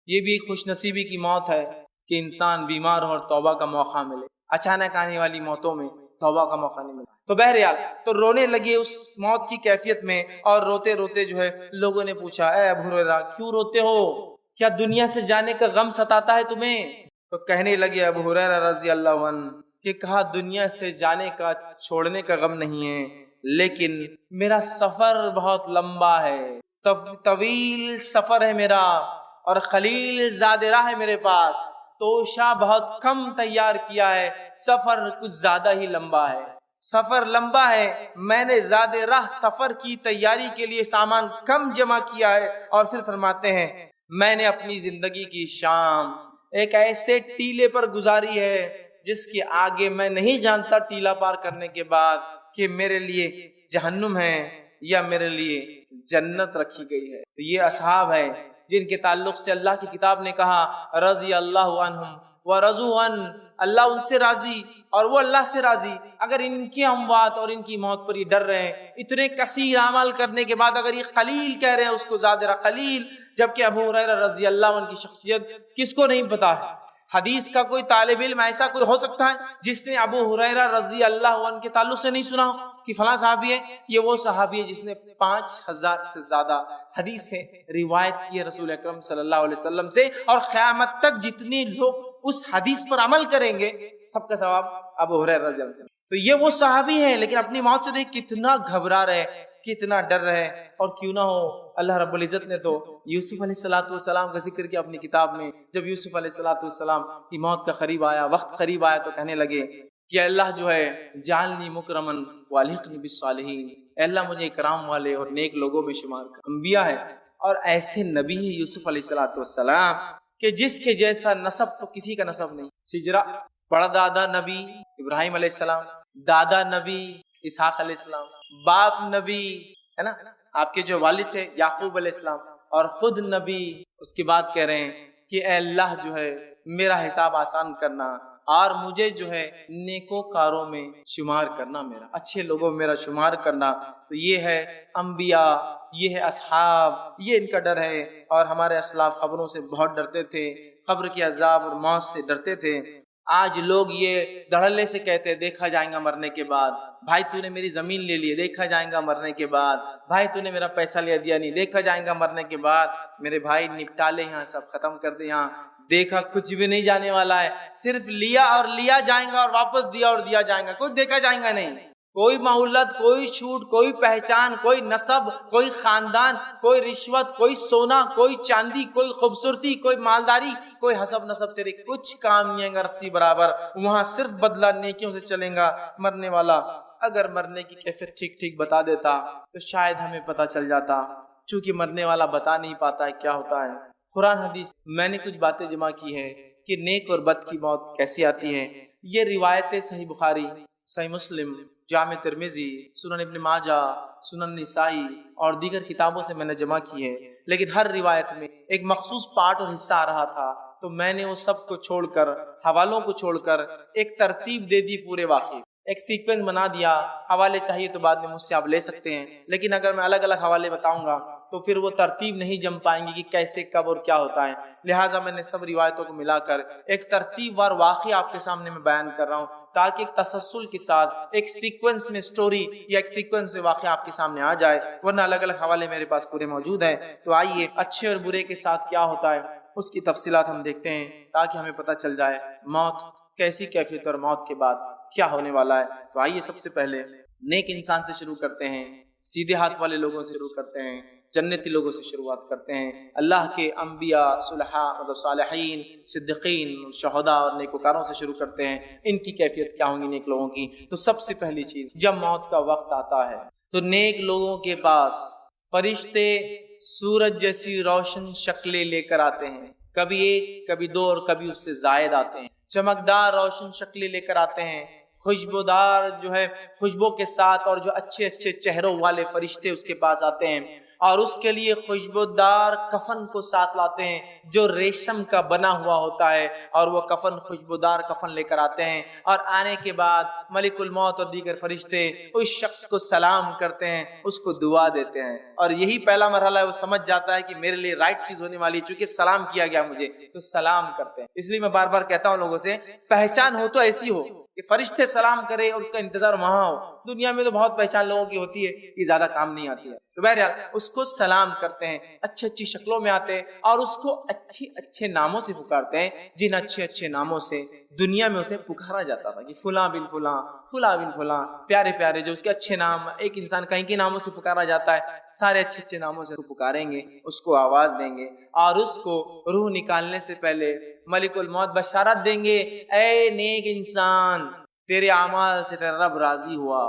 یہ بھی خوش نصیبی کی موت ہے کہ انسان بیمار ہو اور توبہ کا موقع ملے، اچانک آنے والی موتوں میں توبہ کا موقع نہیں ملا۔ تو بہرحال تو رونے لگے اس موت کی کیفیت میں، اور روتے روتے جو ہے لوگوں نے پوچھا اے ابو ہریرہ کیوں روتے ہو، کیا دنیا سے جانے کا غم ستاتا ہے تمہیں؟ تو کہنے لگے ابو ہریرہ رضی اللہ عنہ کہ کہا دنیا سے جانے کا چھوڑنے کا غم نہیں ہے، لیکن میرا سفر بہت لمبا ہے، طویل سفر ہے میرا، اور خلیل زاد راہ ہے میرے پاس، توشہ بہت کم تیار کیا ہے، سفر کچھ زیادہ ہی لمبا ہے، سفر لمبا ہے، میں نے زاد راہ سفر کی تیاری کے لیے سامان کم جمع کیا ہے۔ اور پھر فرماتے ہیں میں نے اپنی زندگی کی شام ایک ایسے ٹیلے پر گزاری ہے جس کے آگے میں نہیں جانتا ٹیلا پار کرنے کے بعد کہ میرے لیے جہنم ہے یا میرے لیے جنت رکھی گئی ہے۔ تو یہ اصحاب ہیں جن کے تعلق سے اللہ کی کتاب نے کہا رضی اللہ عنہم ورضوا عنہ، اللہ ان سے راضی اور وہ اللہ سے راضی۔ اگر ان کی اموات اور ان کی موت پر یہ ڈر رہے ہیں، اتنے کثیر اعمال کرنے کے بعد اگر یہ قلیل کہہ رہے ہیں اس کو زادرہ قلیل، جبکہ ابو ہریرہ رضی اللہ عنہ کی شخصیت کس کو نہیں پتا ہے؟ حدیث کا کوئی طالب علم ایسا کوئی ہو سکتا ہے جس نے ابو ہریرہ رضی اللہ عنہ کے تعلق سے نہیں سنا ہو کہ فلاں صحابی ہے؟ یہ وہ صحابی ہے جس نے 5000 سے زیادہ حدیثیں روایت کی ہے رسول اکرم صلی اللہ علیہ وسلم سے، اور قیامت تک جتنے لوگ اس حدیث پر عمل کریں گے سب کا ثواب ابو ہریرہ رضی اللہ عنہ۔ تو یہ وہ صحابی ہے، لیکن اپنی موت سے دیکھ کتنا گھبرا رہے، کتنا ڈر رہے، اور کیوں نہ ہو اللہ رب العزت نے تو یوسف علیہ السلام کا ذکر کیا اپنی کتاب میں۔ جب یوسف علیہ السلام کی موت کا قریب آیا، وقت قریب آیا، تو کہنے لگے کہ اللہ جو ہے جعلنی مکرمن والحقنی بالصالحین، اے اللہ مجھے اکرام والے اور نیک لوگوں میں شمار کر۔ انبیاء ہے اور ایسے نبی ہے یوسف علیہ السلام کہ جس کے جیسا نسب تو کسی کا نسب نہیں۔ شجرا بڑا دادا نبی ابراہیم علیہ السلام، دادا نبی اسحاق علیہ السلام، باپ نبی ہے نا، آپ کے جو والد تھے یعقوب علیہ السلام، اور خود نبی۔ اس کے بعد کہہ رہے ہیں کہ اے اللہ جو ہے میرا حساب آسان کرنا اور مجھے جو ہے نیکوکاروں میں شمار کرنا، میرا اچھے لوگوں میں میرا شمار کرنا۔ تو یہ ہے انبیاء، یہ ہے اصحاب، یہ ان کا ڈر ہے۔ اور ہمارے اسلاف قبروں سے بہت ڈرتے تھے، قبر کے عذاب اور موت سے ڈرتے تھے۔ آج لوگ یہ دھڑلے سے کہتے دیکھا جائے گا مرنے کے بعد، بھائی تو نے میری زمین لے لی، دیکھا جائے گا مرنے کے بعد، بھائی تو نے میرا پیسہ لے دیا نہیں، دیکھا جائے گا مرنے کے بعد۔ میرے بھائی نپٹا لے یہاں، سب ختم کر دے یہاں، دیکھا کچھ بھی نہیں جانے والا ہے، صرف لیا اور لیا جائے گا اور واپس دیا اور دیا جائے گا، کچھ دیکھا جائے گا نہیں۔ کوئی مہلت، کوئی چھوٹ، کوئی پہچان، کوئی نسب، کوئی خاندان، کوئی رشوت، کوئی سونا، کوئی چاندی، کوئی خوبصورتی، کوئی مالداری، کوئی حسب نسب تیرے کچھ کام نہیں آئے گا رکھتی برابر۔ وہاں صرف بدلہ نیکیوں سے چلیں گا۔ مرنے والا اگر مرنے کی کیفیت ٹھیک ٹھیک بتا دیتا تو شاید ہمیں پتہ چل جاتا، چونکہ مرنے والا بتا نہیں پاتا ہے کیا ہوتا ہے۔ قرآن حدیث میں نے کچھ باتیں جمع کی ہیں کہ نیک اور بد کی موت کیسی آتی ہیں۔ یہ روایتیں صحیح بخاری، صحیح مسلم، جامع ترمذی، سنن ابن ماجہ، سنن نسائی اور دیگر کتابوں سے میں نے جمع کی ہے، لیکن ہر روایت میں ایک مخصوص پارٹ اور حصہ آ رہا تھا، تو میں نے وہ سب کو چھوڑ کر، حوالوں کو چھوڑ کر ایک ترتیب دے دی پورے واقعے، ایک سیکوینس بنا دیا۔ حوالے چاہیے تو بعد میں مجھ سے آپ لے سکتے ہیں، لیکن اگر میں الگ الگ حوالے بتاؤں گا تو پھر وہ ترتیب نہیں جم پائیں گی کہ کیسے کب اور کیا ہوتا ہے۔ لہٰذا میں نے سب روایتوں کو ملا کر ایک ترتیب وار واقعہ آپ کے سامنے میں بیان کر رہا ہوں، تاکہ ایک تسلسل کے ساتھ ایک سیکوینس میں سٹوری یا ایک سیکوینس میں واقعہ آپ کے سامنے آ جائے، ورنہ الگ الگ حوالے میرے پاس پورے موجود ہیں۔ تو آئیے اچھے اور برے کے ساتھ کیا ہوتا ہے اس کی تفصیلات ہم دیکھتے ہیں، تاکہ ہمیں پتہ چل جائے موت کیسی کیفیت اور موت کے بعد کیا ہونے والا ہے۔ تو آئیے سب سے پہلے نیک انسان سے شروع کرتے ہیں، سیدھے ہاتھ والے لوگوں سے شروع کرتے ہیں، جنتی لوگوں سے شروعات کرتے ہیں۔ اللہ کے انبیاء، صلحاء مطلب صالحین، صدیقین، شہداء اور نیکوکاروں سے شروع کرتے ہیں، ان کی کیفیت کیا ہوں گی نیک لوگوں کی۔ تو سب سے پہلی چیز، جب موت کا وقت آتا ہے تو نیک لوگوں کے پاس فرشتے سورج جیسی روشن شکلیں لے کر آتے ہیں، کبھی ایک، کبھی دو اور کبھی اس سے زائد آتے ہیں۔ چمکدار روشن شکلی لے کر آتے ہیں، خوشبودار جو ہے خوشبو کے ساتھ، اور جو اچھے اچھے چہروں والے فرشتے اس کے پاس آتے ہیں، اور اس کے لیے خوشبودار کفن کو ساتھ لاتے ہیں جو ریشم کا بنا ہوا ہوتا ہے، اور وہ کفن خوشبودار کفن لے کر آتے ہیں، اور آنے کے بعد ملک الموت اور دیگر فرشتے اس شخص کو سلام کرتے ہیں، اس کو دعا دیتے ہیں، اور یہی پہلا مرحلہ ہے، وہ سمجھ جاتا ہے کہ میرے لیے رائٹ چیز ہونے والی ہے، چونکہ سلام کیا گیا مجھے تو سلام کرتے ہیں۔ اس لیے میں بار بار کہتا ہوں لوگوں سے، پہچان ہو تو ایسی ہو کہ فرشتے سلام کرے اور اس کا انتظار وہاں ہو۔ دنیا میں تو بہت پہچان لوگوں کی ہوتی ہے، یہ زیادہ کام نہیں آتی ہے، تو بہرحال اس کو سلام کرتے ہیں، اچھی اچھی شکلوں میں آتے ہیں، اور اس کو اچھے ناموں سے پکارتے ہیں، جن اچھے ناموں سے دنیا میں اسے پکارا جاتا تھا کہ فلاں بن فلاں، فلاں بن فلاں، پیارے پیارے جو اس کے اچھے نام، ایک انسان کہیں کے ناموں سے پکارا جاتا ہے، سارے اچھے ناموں سے پکاریں گے، اس کو آواز دیں گے، اور اس کو روح نکالنے سے پہلے ملک الموت بشارت دیں گے، اے نیک انسان، تیرے اعمال سے تیرا رب راضی ہوا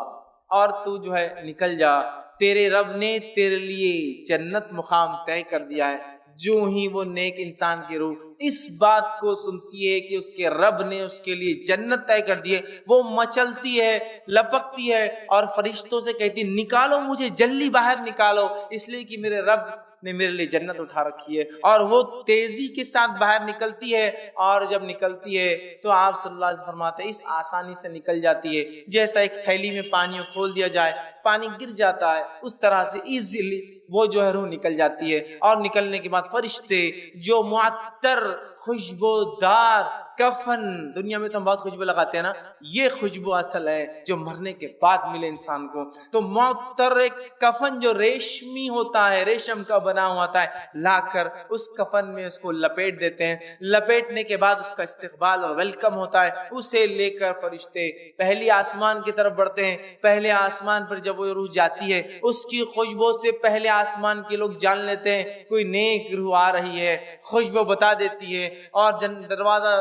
اور تو جو ہے نکل جا، تیرے رب نے تیرے لیے جنت مقام طے کر دیا ہے۔ جو ہی وہ نیک انسان کی روح اس بات کو سنتی ہے کہ اس کے رب نے اس کے لیے جنت طے کر دی ہے، وہ مچلتی ہے، لپکتی ہے، اور فرشتوں سے کہتی نکالو مجھے، جلدی باہر نکالو، اس لیے کہ میرے رب نے میرے لیے جنت اٹھا رکھی ہے، اور وہ تیزی کے ساتھ باہر نکلتی ہے، اور جب نکلتی ہے تو آپ صلی اللہ علیہ وسلم فرماتے ہیں اس آسانی سے نکل جاتی ہے جیسا ایک تھیلی میں پانی کھول دیا جائے، پانی گر جاتا ہے، اس طرح سے ایزیلی وہ جو ہے روح نکل جاتی ہے، اور نکلنے کے بعد فرشتے جو معطر خوشبودار کفن، دنیا میں تو ہم بہت خوشبو لگاتے ہیں نا، یہ خوشبو اصل ہے جو مرنے کے بعد ملے انسان کو، تو معطر ایک کفن جو ریشمی ہوتا ہے، ریشم کا بنا ہوا ہوتا ہے، لا کر اس کفن میں اس کو لپیٹ دیتے ہیں، لپیٹنے کے بعد اس کا استقبال اور ویلکم ہوتا ہے، اسے لے کر فرشتے پہلی آسمان کی طرف بڑھتے ہیں، پہلے آسمان پر جب وہ روح جاتی ہے اس کی خوشبو سے پہلے آسمان کے لوگ جان لیتے ہیں کوئی نیک روح آ رہی ہے، خوشبو بتا دیتی ہے، اور دروازہ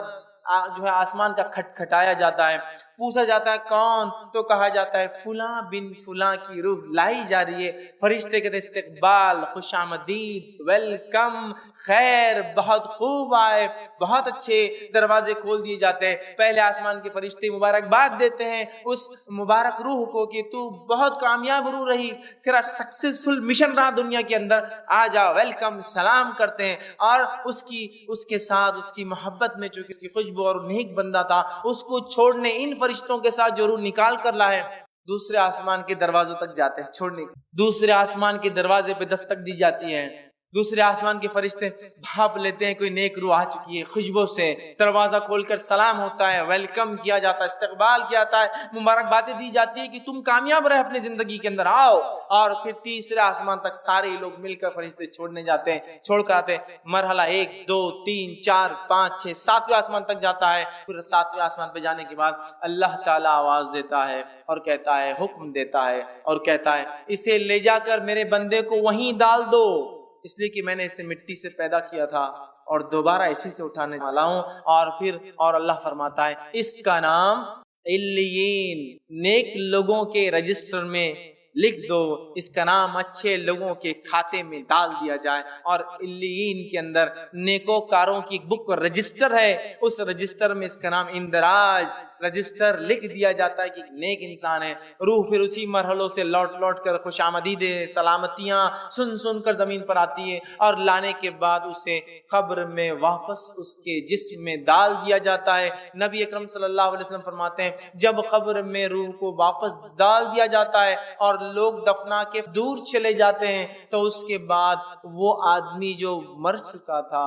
جو ہے آسمان کا کھٹکھٹایا جاتا ہے، پوچھا جاتا ہے کون، تو کہا جاتا ہے فلاں بن فلاں کی روح لائی جا رہی ہے، فرشتے کہتے ہیں استقبال، خوش آمدید، ویلکم، خیر، بہت خوب آئے، بہت اچھے، دروازے کھول دیے جاتے ہیں، پہلے آسمان کے فرشتے مبارکباد دیتے ہیں اس مبارک روح کو کہ تو بہت کامیاب روح رہی، تیرا سکسیسفل مشن رہا دنیا کے اندر، آ جا، ویلکم، سلام کرتے ہیں، اور اس کے ساتھ اس کی محبت میں چونکہ اس کی خوشبو اور نیک بندہ تھا، اس کو چھوڑنے ان فرشتوں کے ساتھ جو روح نکال کر لائے دوسرے آسمان کے دروازوں تک جاتے ہیں، چھوڑنے دوسرے آسمان کے دروازے پہ دستک دی جاتی ہے، دوسرے آسمان کے فرشتے بھاپ لیتے ہیں کوئی نیک روح آ چکی ہے، خوشبو سے دروازہ کھول کر سلام ہوتا ہے، ویلکم کیا جاتا ہے، استقبال کیا جاتا ہے، مبارکبادیں دی جاتی ہے کہ تم کامیاب رہے اپنی زندگی کے اندر، آؤ، اور پھر تیسرے آسمان تک سارے لوگ مل کر فرشتے چھوڑنے جاتے ہیں، چھوڑ کر آتے ہیں، مرحلہ 1 2 3 4 5 6 7ویں آسمان تک جاتا ہے، پھر 7ویں آسمان پہ جانے کے بعد اللہ تعالیٰ آواز دیتا ہے اور کہتا ہے، حکم دیتا ہے اور کہتا ہے اسے لے جا کر میرے بندے کو وہیں ڈال دو، اس لیے کہ میں نے اسے مٹی سے پیدا کیا تھا اور دوبارہ اسی سے اٹھانے والا ہوں، اور اللہ فرماتا ہے اس کا نام علیین، نیک لوگوں کے رجسٹر میں لکھ دو، اس کا نام اچھے لوگوں کے کھاتے میں ڈال دیا جائے، اور علیین کے اندر نیکوکاروں کی بک رجسٹر ہے، اس رجسٹر میں اس کا نام اندراج رجسٹر لکھ دیا جاتا ہے کہ نیک انسان ہے، روح پھر اسی مرحلوں سے لوٹ کر خوش آمدید سلامتیاں سن کر زمین پر آتی ہے، اور لانے کے بعد اسے قبر میں واپس اس کے جسم میں ڈال دیا جاتا ہے۔ نبی اکرم صلی اللہ علیہ وسلم فرماتے ہیں جب قبر میں روح کو واپس ڈال دیا جاتا ہے اور لوگ دفنا کے دور چلے جاتے ہیں تو اس کے بعد وہ آدمی جو مر چکا تھا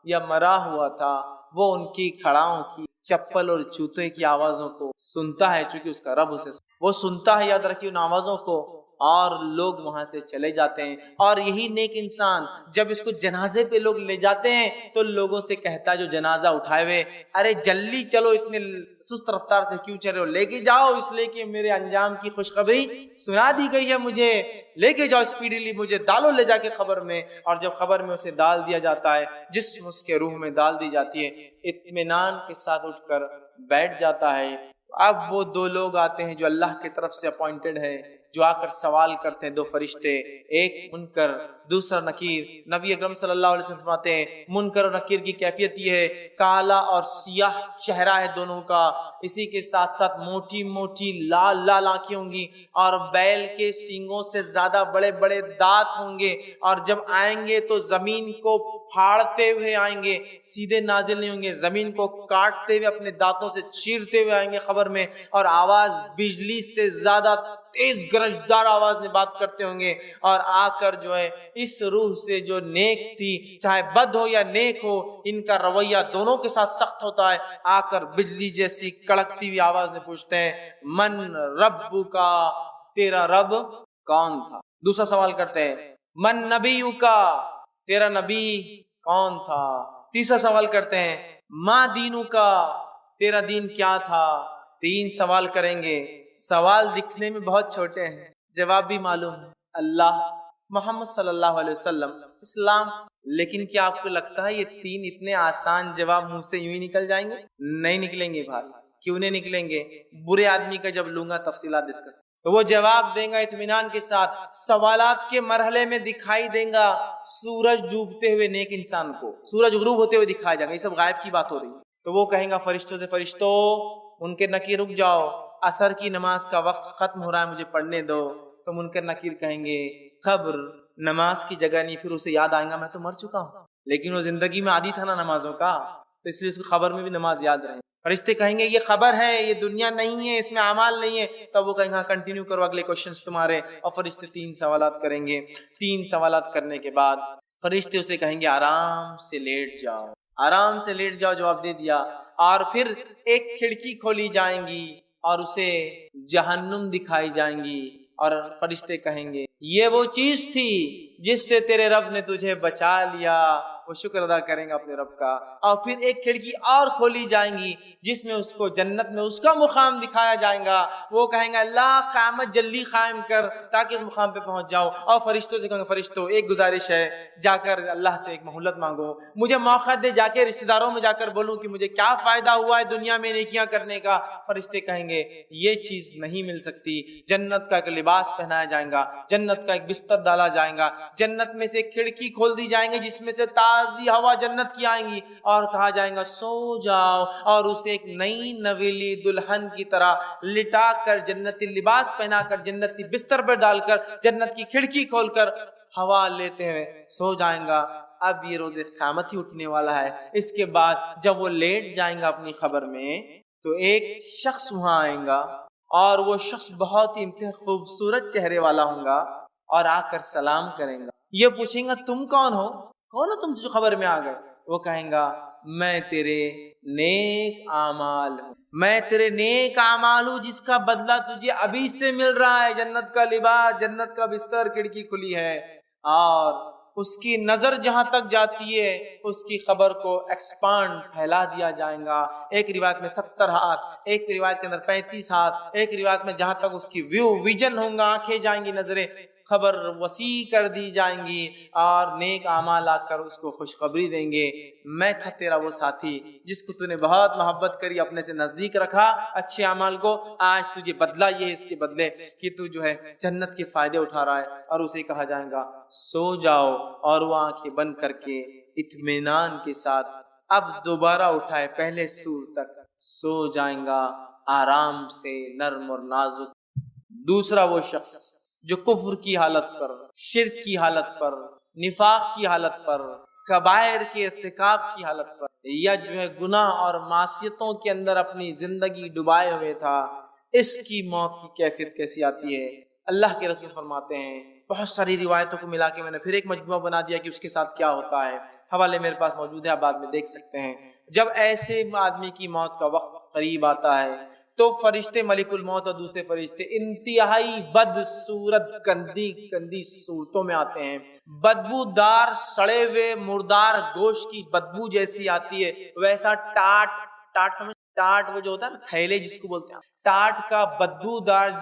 یا مرا ہوا تھا وہ ان کی کھڑاؤں کی چپل اور جوتے کی آوازوں کو سنتا ہے، چونکہ اس کا رب اسے وہ سنتا ہے، یاد رکھیے ان آوازوں کو، اور لوگ وہاں سے چلے جاتے ہیں، اور یہی نیک انسان جب اس کو جنازے پہ لوگ لے جاتے ہیں تو لوگوں سے کہتا ہے جو جنازہ اٹھائے ہوئے، ارے جلدی چلو، اتنے سست رفتار سے کیوں چل رہے ہو، لے کے جاؤ، اس لیے کہ میرے انجام کی خوشخبری سنا دی گئی ہے، مجھے لے کے جاؤ اسپیڈیلی، مجھے ڈالو لے جا کے خبر میں، اور جب خبر میں اسے ڈال دیا جاتا ہے، جسم اس کے روح میں ڈال دی جاتی ہے، اطمینان کے ساتھ اٹھ کر بیٹھ جاتا ہے۔ اب وہ 2 لوگ آتے ہیں جو اللہ کی طرف سے اپوائنٹڈ ہے، جو آ کر سوال کرتے ہیں، دو فرشتے، ایک منکر دوسرا نکیر۔ نبی اکرم صلی اللہ علیہ وسلم فرماتے ہیں منکر اور نکیر کی کیفیت یہ ہے، کالا اور سیاہ چہرہ ہے دونوں کا، اسی کے ساتھ ساتھ موٹی موٹی لال لال آنکھیں ہوں گی، اور بیل کے سینگوں سے زیادہ بڑے بڑے دانت ہوں گے، اور جب آئیں گے تو زمین کو پھاڑتے ہوئے آئیں گے، سیدھے نازل نہیں ہوں گے، زمین کو کاٹتے ہوئے اپنے دانتوں سے چیرتے ہوئے آئیں گے قبر میں، اور آواز بجلی سے زیادہ تیز گرجدار آواز میں بات کرتے ہوں گے، اور آ کر جو ہے اس روح سے جو نیک تھی، چاہے بد ہو یا نیک ہو، ان کا رویہ دونوں کے ساتھ سخت ہوتا ہے، آ کر بجلی جیسی کڑکتی ہوئی آواز میں پوچھتے ہیں من ربو کا، تیرا رب کون تھا؟ دوسرا سوال کرتے ہیں من نبیو کا، تیرا نبی کون تھا؟ تیسرا سوال کرتے ہیں ما دینو کا، تیرا دین کیا تھا؟ تین سوال کریں گے، سوال دکھنے میں بہت چھوٹے ہیں، جواب بھی معلوم ہے، اللہ، محمد صلی اللہ علیہ وسلم، اسلام، لیکن کیا آپ کو لگتا ہے یہ تین اتنے آسان جواب منہ سے یوں ہی نکل جائیں گے؟ نہیں نکلیں گے بھائی، کیوں نہیں نکلیں گے؟ برے آدمی کا جب لوں گا تفصیلات ڈسکس، تو وہ جواب دیں گا اطمینان کے ساتھ، سوالات کے مرحلے میں دکھائی دیں گا سورج ڈوبتے ہوئے نیک انسان کو، سورج غروب ہوتے ہوئے دکھایا جائے گا، یہ سب غائب کی بات ہو رہی ہے، تو وہ کہیں گا فرشتوں سے فرشتوں منکر نکیر رک جاؤ، عصر کی نماز کا وقت ختم ہو رہا ہے، مجھے پڑھنے دو، تو منکر نکیر کہیں گے خبر نماز کی جگہ نہیں، پھر اسے یاد آئے گا میں تو مر چکا ہوں، لیکن وہ زندگی میں عادی تھا نا نمازوں کا، تو اس لیے اس کو خبر میں بھی نماز یاد رہے۔ فرشتے کہیں گے یہ خبر ہے، یہ دنیا نہیں ہے، اس میں اعمال نہیں ہے، تب وہ کہیں گے کنٹینیو کرو اگلے کوشچنز تمہارے، اور فرشتے تین سوالات کریں گے، تین سوالات کرنے کے بعد فرشتے اسے کہیں گے آرام سے لیٹ جاؤ، آرام سے لیٹ جاؤ، جواب دے دیا، اور پھر ایک کھڑکی کھولی جائیں گی اور اسے جہنم دکھائی جائیں گی، اور فرشتے کہیں گے یہ وہ چیز تھی جس سے تیرے رب نے تجھے بچا لیا، وہ شکر ادا کریں گا اپنے رب کا، اور پھر ایک کھڑکی اور کھولی جائیں گی جس میں اس کو جنت میں اس کا مقام دکھایا جائے گا، وہ کہیں گا اللہ قیامت جلدی قائم کر تاکہ اس مقام پہ پہنچ جاؤ، اور فرشتوں سے کہیں گے فرشتوں ایک گزارش ہے، جا کر اللہ سے ایک مہلت مانگو، مجھے موقع دے، جا کے رشتہ داروں میں جا کر بولوں کہ مجھے کیا فائدہ ہوا ہے دنیا میں نیکیاں کرنے کا۔ فرشتے کہیں گے یہ چیز نہیں مل سکتی، جنت کا ایک لباس پہنایا جائے گا، جنت کا ایک بستر ڈالا جائے گا، جنت میں سے ایک کھڑکی کھول دی جائیں گے جس میں سے تازی ہوا جنت کی آئیں گی، اور کہا جائے گا سو جاؤ، اور اسے ایک نئی نویلی دلہن کی طرح لٹا کر، جنتی لباس پہنا کر، جنتی بستر پر ڈال کر، جنت کی کھڑکی کھول کر ہوا لیتے ہوئے سو جائیں گا۔ اب یہ روز قیامت ہی اٹھنے والا ہے، اس کے بعد جب وہ لیٹ جائیں گا اپنی خبر میں، تو ایک شخص وہاں آئیں گا، اور وہ شخص بہت ہی خوبصورت چہرے والا ہوں گا، اور آ کر سلام کریں گا، یہ پوچھیں گا تم کون ہو، کون ہو تم جو خبر میں آ گئے؟ وہ کہیں گا میں تیرے نیک اعمال ہوں، میں تیرے نیک اعمال ہوں جس کا بدلہ تجھے ابھی سے مل رہا ہے، جنت کا لباس، جنت کا بستر، کھڑکی کھلی ہے، اور اس کی نظر جہاں تک جاتی ہے اس کی خبر کو ایکسپانڈ پھیلا دیا جائے گا، ایک روایت میں 70 ہاتھ، ایک روایت کے اندر 35 ہاتھ، ایک روایت میں جہاں تک اس کی ویژن ہوں گا، آنکھیں جائیں گی، نظریں، خبر وسیع کر دی جائیں گی، اور نیک اعمال آ کر اس کو خوشخبری دیں گے میں تھا تیرا وہ ساتھی جس کو تو نے بہت محبت کری، اپنے سے نزدیک رکھا اچھے اعمال کو، آج تجھے بدلہ یہ ہے اس کے بدلے کہ تو جو ہے جنت کے فائدے اٹھا رہا ہے، اور اسے کہا جائے گا سو جاؤ، اور وہ آنکھیں بند کر کے اطمینان کے ساتھ اب دوبارہ اٹھائے پہلے سور تک سو جائیں گا آرام سے، نرم اور نازک۔ دوسرا وہ شخص جو کفر کی حالت پر، شرک کی حالت پر، نفاق کی حالت پر، کبائر کے ارتکاب کی حالت پر، یا جو ہے گناہ اور معصیتوں کے اندر اپنی زندگی ڈبائے ہوئے تھا، اس کی موت کی کیفیت کیسی آتی ہے؟ اللہ کے رسول فرماتے ہیں، بہت ساری روایتوں کو ملا کے میں نے پھر ایک مجموعہ بنا دیا کہ اس کے ساتھ کیا ہوتا ہے، حوالے میرے پاس موجود ہے، آپ بعد میں دیکھ سکتے ہیں۔ جب ایسے آدمی کی موت کا وقت قریب آتا ہے تو فرشتے ملک الموت اور دوسرے فرشتے انتہائی بدصورت گندی صورتوں میں آتے ہیں، بدبودار سڑے ہوئے مردار گوشت کی بدبو جیسی آتی ہے، ویسا ٹاٹ سمجھ، ٹاٹ وہ جو ہوتا ہے نا تھیلے جس کو بولتے ہیں، ٹاٹ کا بدبودار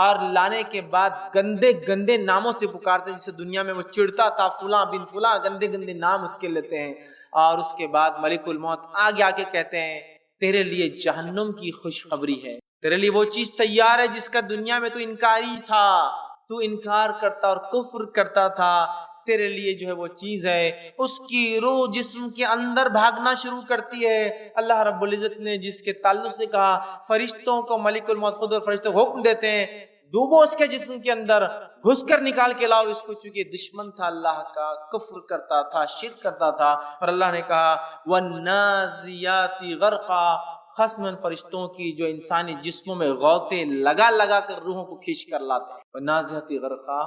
اور لانے کے بعد گندے گندے ناموں سے پکارتے ہیں، جسے دنیا میں وہ چڑھتا تھا فلاں بن فلاں، گندے گندے نام اس کے لیتے ہیں، اور اس کے بعد ملک الموت آگے آ کے کہتے ہیں تیرے لیے جہنم کی خوشخبری ہے، تیرے لیے وہ چیز تیار ہے جس کا دنیا میں تو انکاری تھا، تو انکار کرتا اور کفر کرتا تھا، تیرے لیے جو ہے وہ چیز ہے، اس کی روح جسم کے اندر بھاگنا شروع کرتی ہے۔ اللہ رب العزت نے جس کے تعلق سے کہا، فرشتوں کو ملک الموت خود اور فرشتوں کو حکم دیتے ہیں ڈوبو اس کے جسم کے اندر، گھس کر نکال کے لاؤ اس کو، چونکہ دشمن تھا اللہ کا، کفر کرتا تھا، شرک کرتا تھا۔ اور اللہ نے کہا وَالنَّازِيَاتِ غَرْقًا، قسم فرشتوں کی جو انسانی جسموں میں غوطے لگا لگا کر روحوں کو کھینچ کر لاتے ہیں۔ وَالنَّازِيَاتِ غَرْقًا،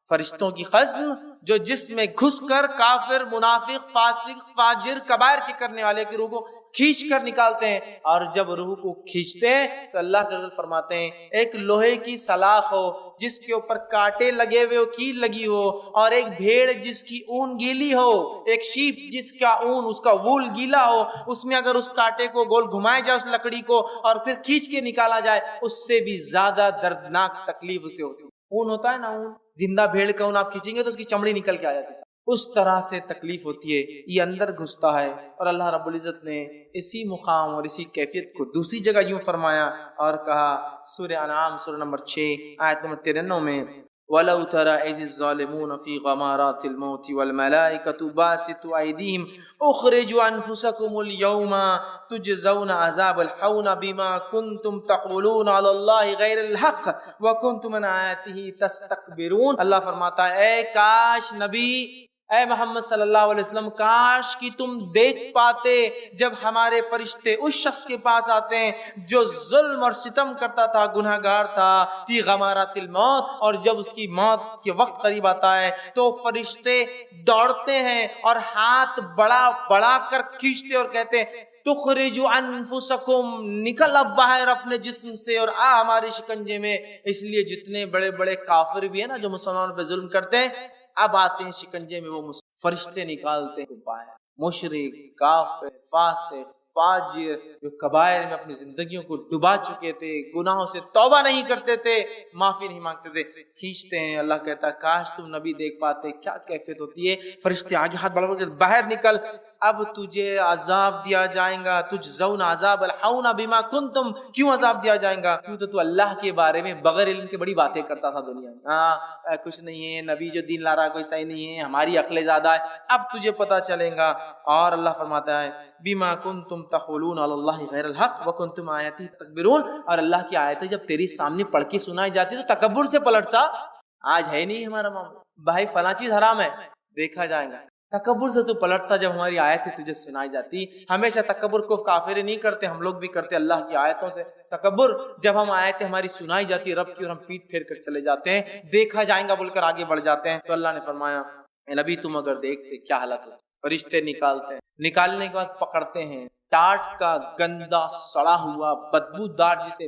فرشتوں کی قسم جو جسم میں گھس کر کافر، منافق، فاسق، فاجر، کبائر کے کرنے والے کی روح کو کھینچ کر نکالتے ہیں۔ اور جب روح کو کھینچتے ہیں تو اللہ کے رسول فرماتے ہیں ایک لوہے کی سلاخ ہو جس کے اوپر کانٹے لگے ہوئے ہو، کیل لگی ہو، اور ایک بھیڑ جس کی اون گیلی ہو، ایک شیپ جس کا اون، اس کا وول گیلا ہو، اس میں اگر اس کانٹے کو گول گھمایا جائے اس لکڑی کو اور پھر کھینچ کے نکالا جائے، اس سے بھی زیادہ دردناک تکلیف اسے ہوتی ہے۔ اون ہوتا ہے نا، اون زندہ بھیڑ کا اون آپ کھینچیں گے تو اس کی چمڑی نکل کے آ جاتی ہے، اس طرح سے تکلیف ہوتی ہے، یہ اندر گھستا ہے۔ اور اللہ رب العزت نے اسی مقام اور اسی کیفیت کو دوسری جگہ یوں فرمایا اور کہا، سورہ انعام سورہ نمبر 6 آیت نمبر 93 میں، وَلَوْ تَرَى إِذِ الظَّالِمُونَ فِي غَمَارَاتِ الْمَوْتِ وَالْمَلَائِكَةُ بَاسِطُو أَيْدِيهِمْ أُخْرِجُوا أَنفُسَكُمُ الْيَوْمَ تُجْزَوْنَ عَذَابَ الْحَوْنِ بِمَا كُنْتُمْ تَقُولُونَ عَلَى اللَّهِ غَيْرَ الْحَقِّ وَكُنْتُمْ عَنْ آيَاتِهِ تَسْتَكْبِرُونَ۔ اللہ فرماتا ہے اے کاش نبی، اے محمد صلی اللہ علیہ وسلم، کاش کہ تم دیکھ پاتے جب ہمارے فرشتے اس شخص کے پاس آتے ہیں جو ظلم اور ستم کرتا تھا، گناہگار تھا، فی غمارات الموت، اور جب اس کی موت کے وقت قریب آتا ہے تو فرشتے دوڑتے ہیں اور ہاتھ بڑا بڑا کر کھینچتے اور کہتے ہیں تخرجوا انفسکم، نکل اب باہر اپنے جسم سے اور آ ہمارے شکنجے میں۔ اس لیے جتنے بڑے بڑے کافر بھی ہیں نا جو مسلمانوں پہ ظلم کرتے ہیں، اب آتے ہیں شکنجے میں، وہ فرشتے نکالتے ہیں باہر، مشرک، کافر، فاسق، فاجر، جو کبائر میں اپنی زندگیوں کو ڈبا چکے تھے، گناہوں سے توبہ نہیں کرتے تھے، معافی نہیں مانگتے تھے، کھینچتے ہیں۔ اللہ کہتا ہے کاش تم نبی دیکھ پاتے کیا کیفیت ہوتی ہے۔ فرشتے آگے ہاتھ بڑھا کر باہر نکل، اب تجھے عذاب دیا جائے گا، تجزون عذاب الحون بما کنتم، کیوں عذاب دیا جائے گا؟ کیوں تو اللہ کے بارے میں بغیر علم کے بڑی باتیں کرتا تھا دنیا میں، ہاں کچھ نہیں ہے، نبی جو دین لا رہا کوئی صحیح نہیں ہے، ہماری عقلیں زیادہ ہے، اب تجھے پتا چلے گا۔ اور اللہ فرماتا ہے بما کنتم تقولون علی اللہ غیر الحق وکنتم آیاتی تکبرون، اور اللہ کی آیتیں جب تیری سامنے پڑھ کے سنائی جاتی تو تکبر سے پلٹتا، آج ہے نہیں ہمارا معاملہ، بھائی فلاں چیز حرام ہے، دیکھا جائے گا، تکبر سے تو پلٹتا جب ہماری آیتیں تجھے سنائی جاتی۔ ہمیشہ تکبر کو کافر نہیں کرتے، ہم لوگ بھی کرتے اللہ کی آیتوں سے تکبر، جب ہم آیتیں ہماری سنائی جاتی رب کی اور ہم پیٹ پھیر کر چلے جاتے ہیں، دیکھا جائے گا بول کر آگے بڑھ جاتے ہیں۔ تو اللہ نے فرمایا اے نبی تم اگر دیکھتے کیا حالت ہوتی، فرشتے نکالتے ہیں، نکالنے کے بعد پکڑتے ہیں، ٹاٹ کا گندا سڑا ہوا بدبودار جسے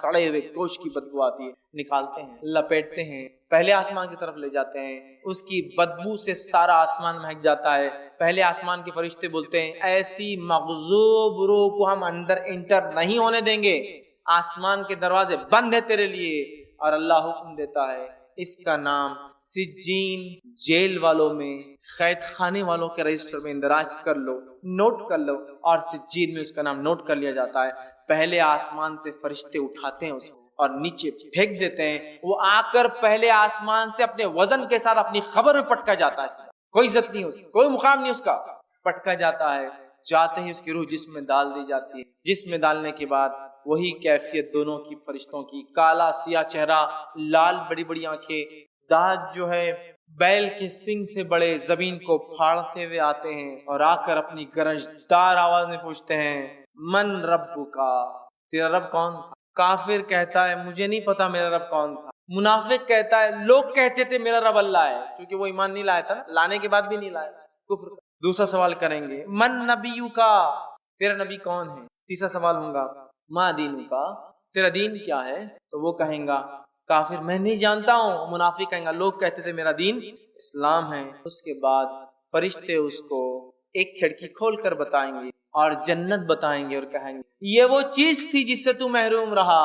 سڑے ہوئے گوشت کی بدبو آتی ہے، نکالتے ہیں، لپیٹتے ہیں، پہلے آسمان کی طرف لے جاتے ہیں، اس کی بدبو سے سارا آسمان مہک جاتا ہے۔ پہلے آسمان کے فرشتے بولتے ہیں ایسی مغضوب روح کو ہم اندر انٹر نہیں ہونے دیں گے، آسمان کے دروازے بند ہے تیرے لیے۔ اور اللہ حکم دیتا ہے اس کا نام سجین، جیل والوں میں، قید خانے والوں کے رجسٹر میں اندراج کر لو، نوٹ کر لو، اور سجین میں اس کا نام نوٹ کر لیا جاتا ہے۔ پہلے آسمان سے فرشتے اٹھاتے ہیں اس کو اور نیچے پھینک دیتے ہیں، وہ آ کر پہلے آسمان سے اپنے وزن کے ساتھ اپنی خبر میں پٹکا جاتا ہے، کوئی عزت نہیں اس کی، کوئی مقام نہیں اس کا، پٹکا جاتا ہے، جاتے ہی اس کی روح جسم میں ڈال دی جاتی ہے۔ جسم میں ڈالنے کے بعد وہی کیفیت دونوں کی فرشتوں کی، کالا سیاہ چہرہ، لال بڑی بڑی آنکھیں، دانت جو ہے بیل کے سنگ سے بڑے، زمین کو پھاڑتے ہوئے آتے ہیں اور آ کر اپنی گرجدار آواز میں پوچھتے ہیں من ربکا، تیرا رب کون تھا؟ کافر کہتا ہے مجھے نہیں پتا میرا رب کون تھا، منافق کہتا ہے لوگ کہتے تھے میرا رب اللہ ہے، کیونکہ وہ ایمان نہیں لایا تھا، لانے کے بعد بھی نہیں لایا، کفر۔ دوسرا سوال کریں گے من نبیکا، تیرا نبی کون ہے؟ تیسرا سوال ہوگا ما دینکا، تیرا دین کیا ہے؟ تو وہ کہیں گا کافر میں نہیں جانتا ہوں، منافق کہیں گا لوگ کہتے تھے میرا دین اسلام ہے۔ اس کے بعد فرشتے اس کو ایک کھڑکی کھول کر بتائیں گے اور جنت بتائیں گے اور کہیں گے یہ وہ چیز تھی جس سے تو محروم رہا،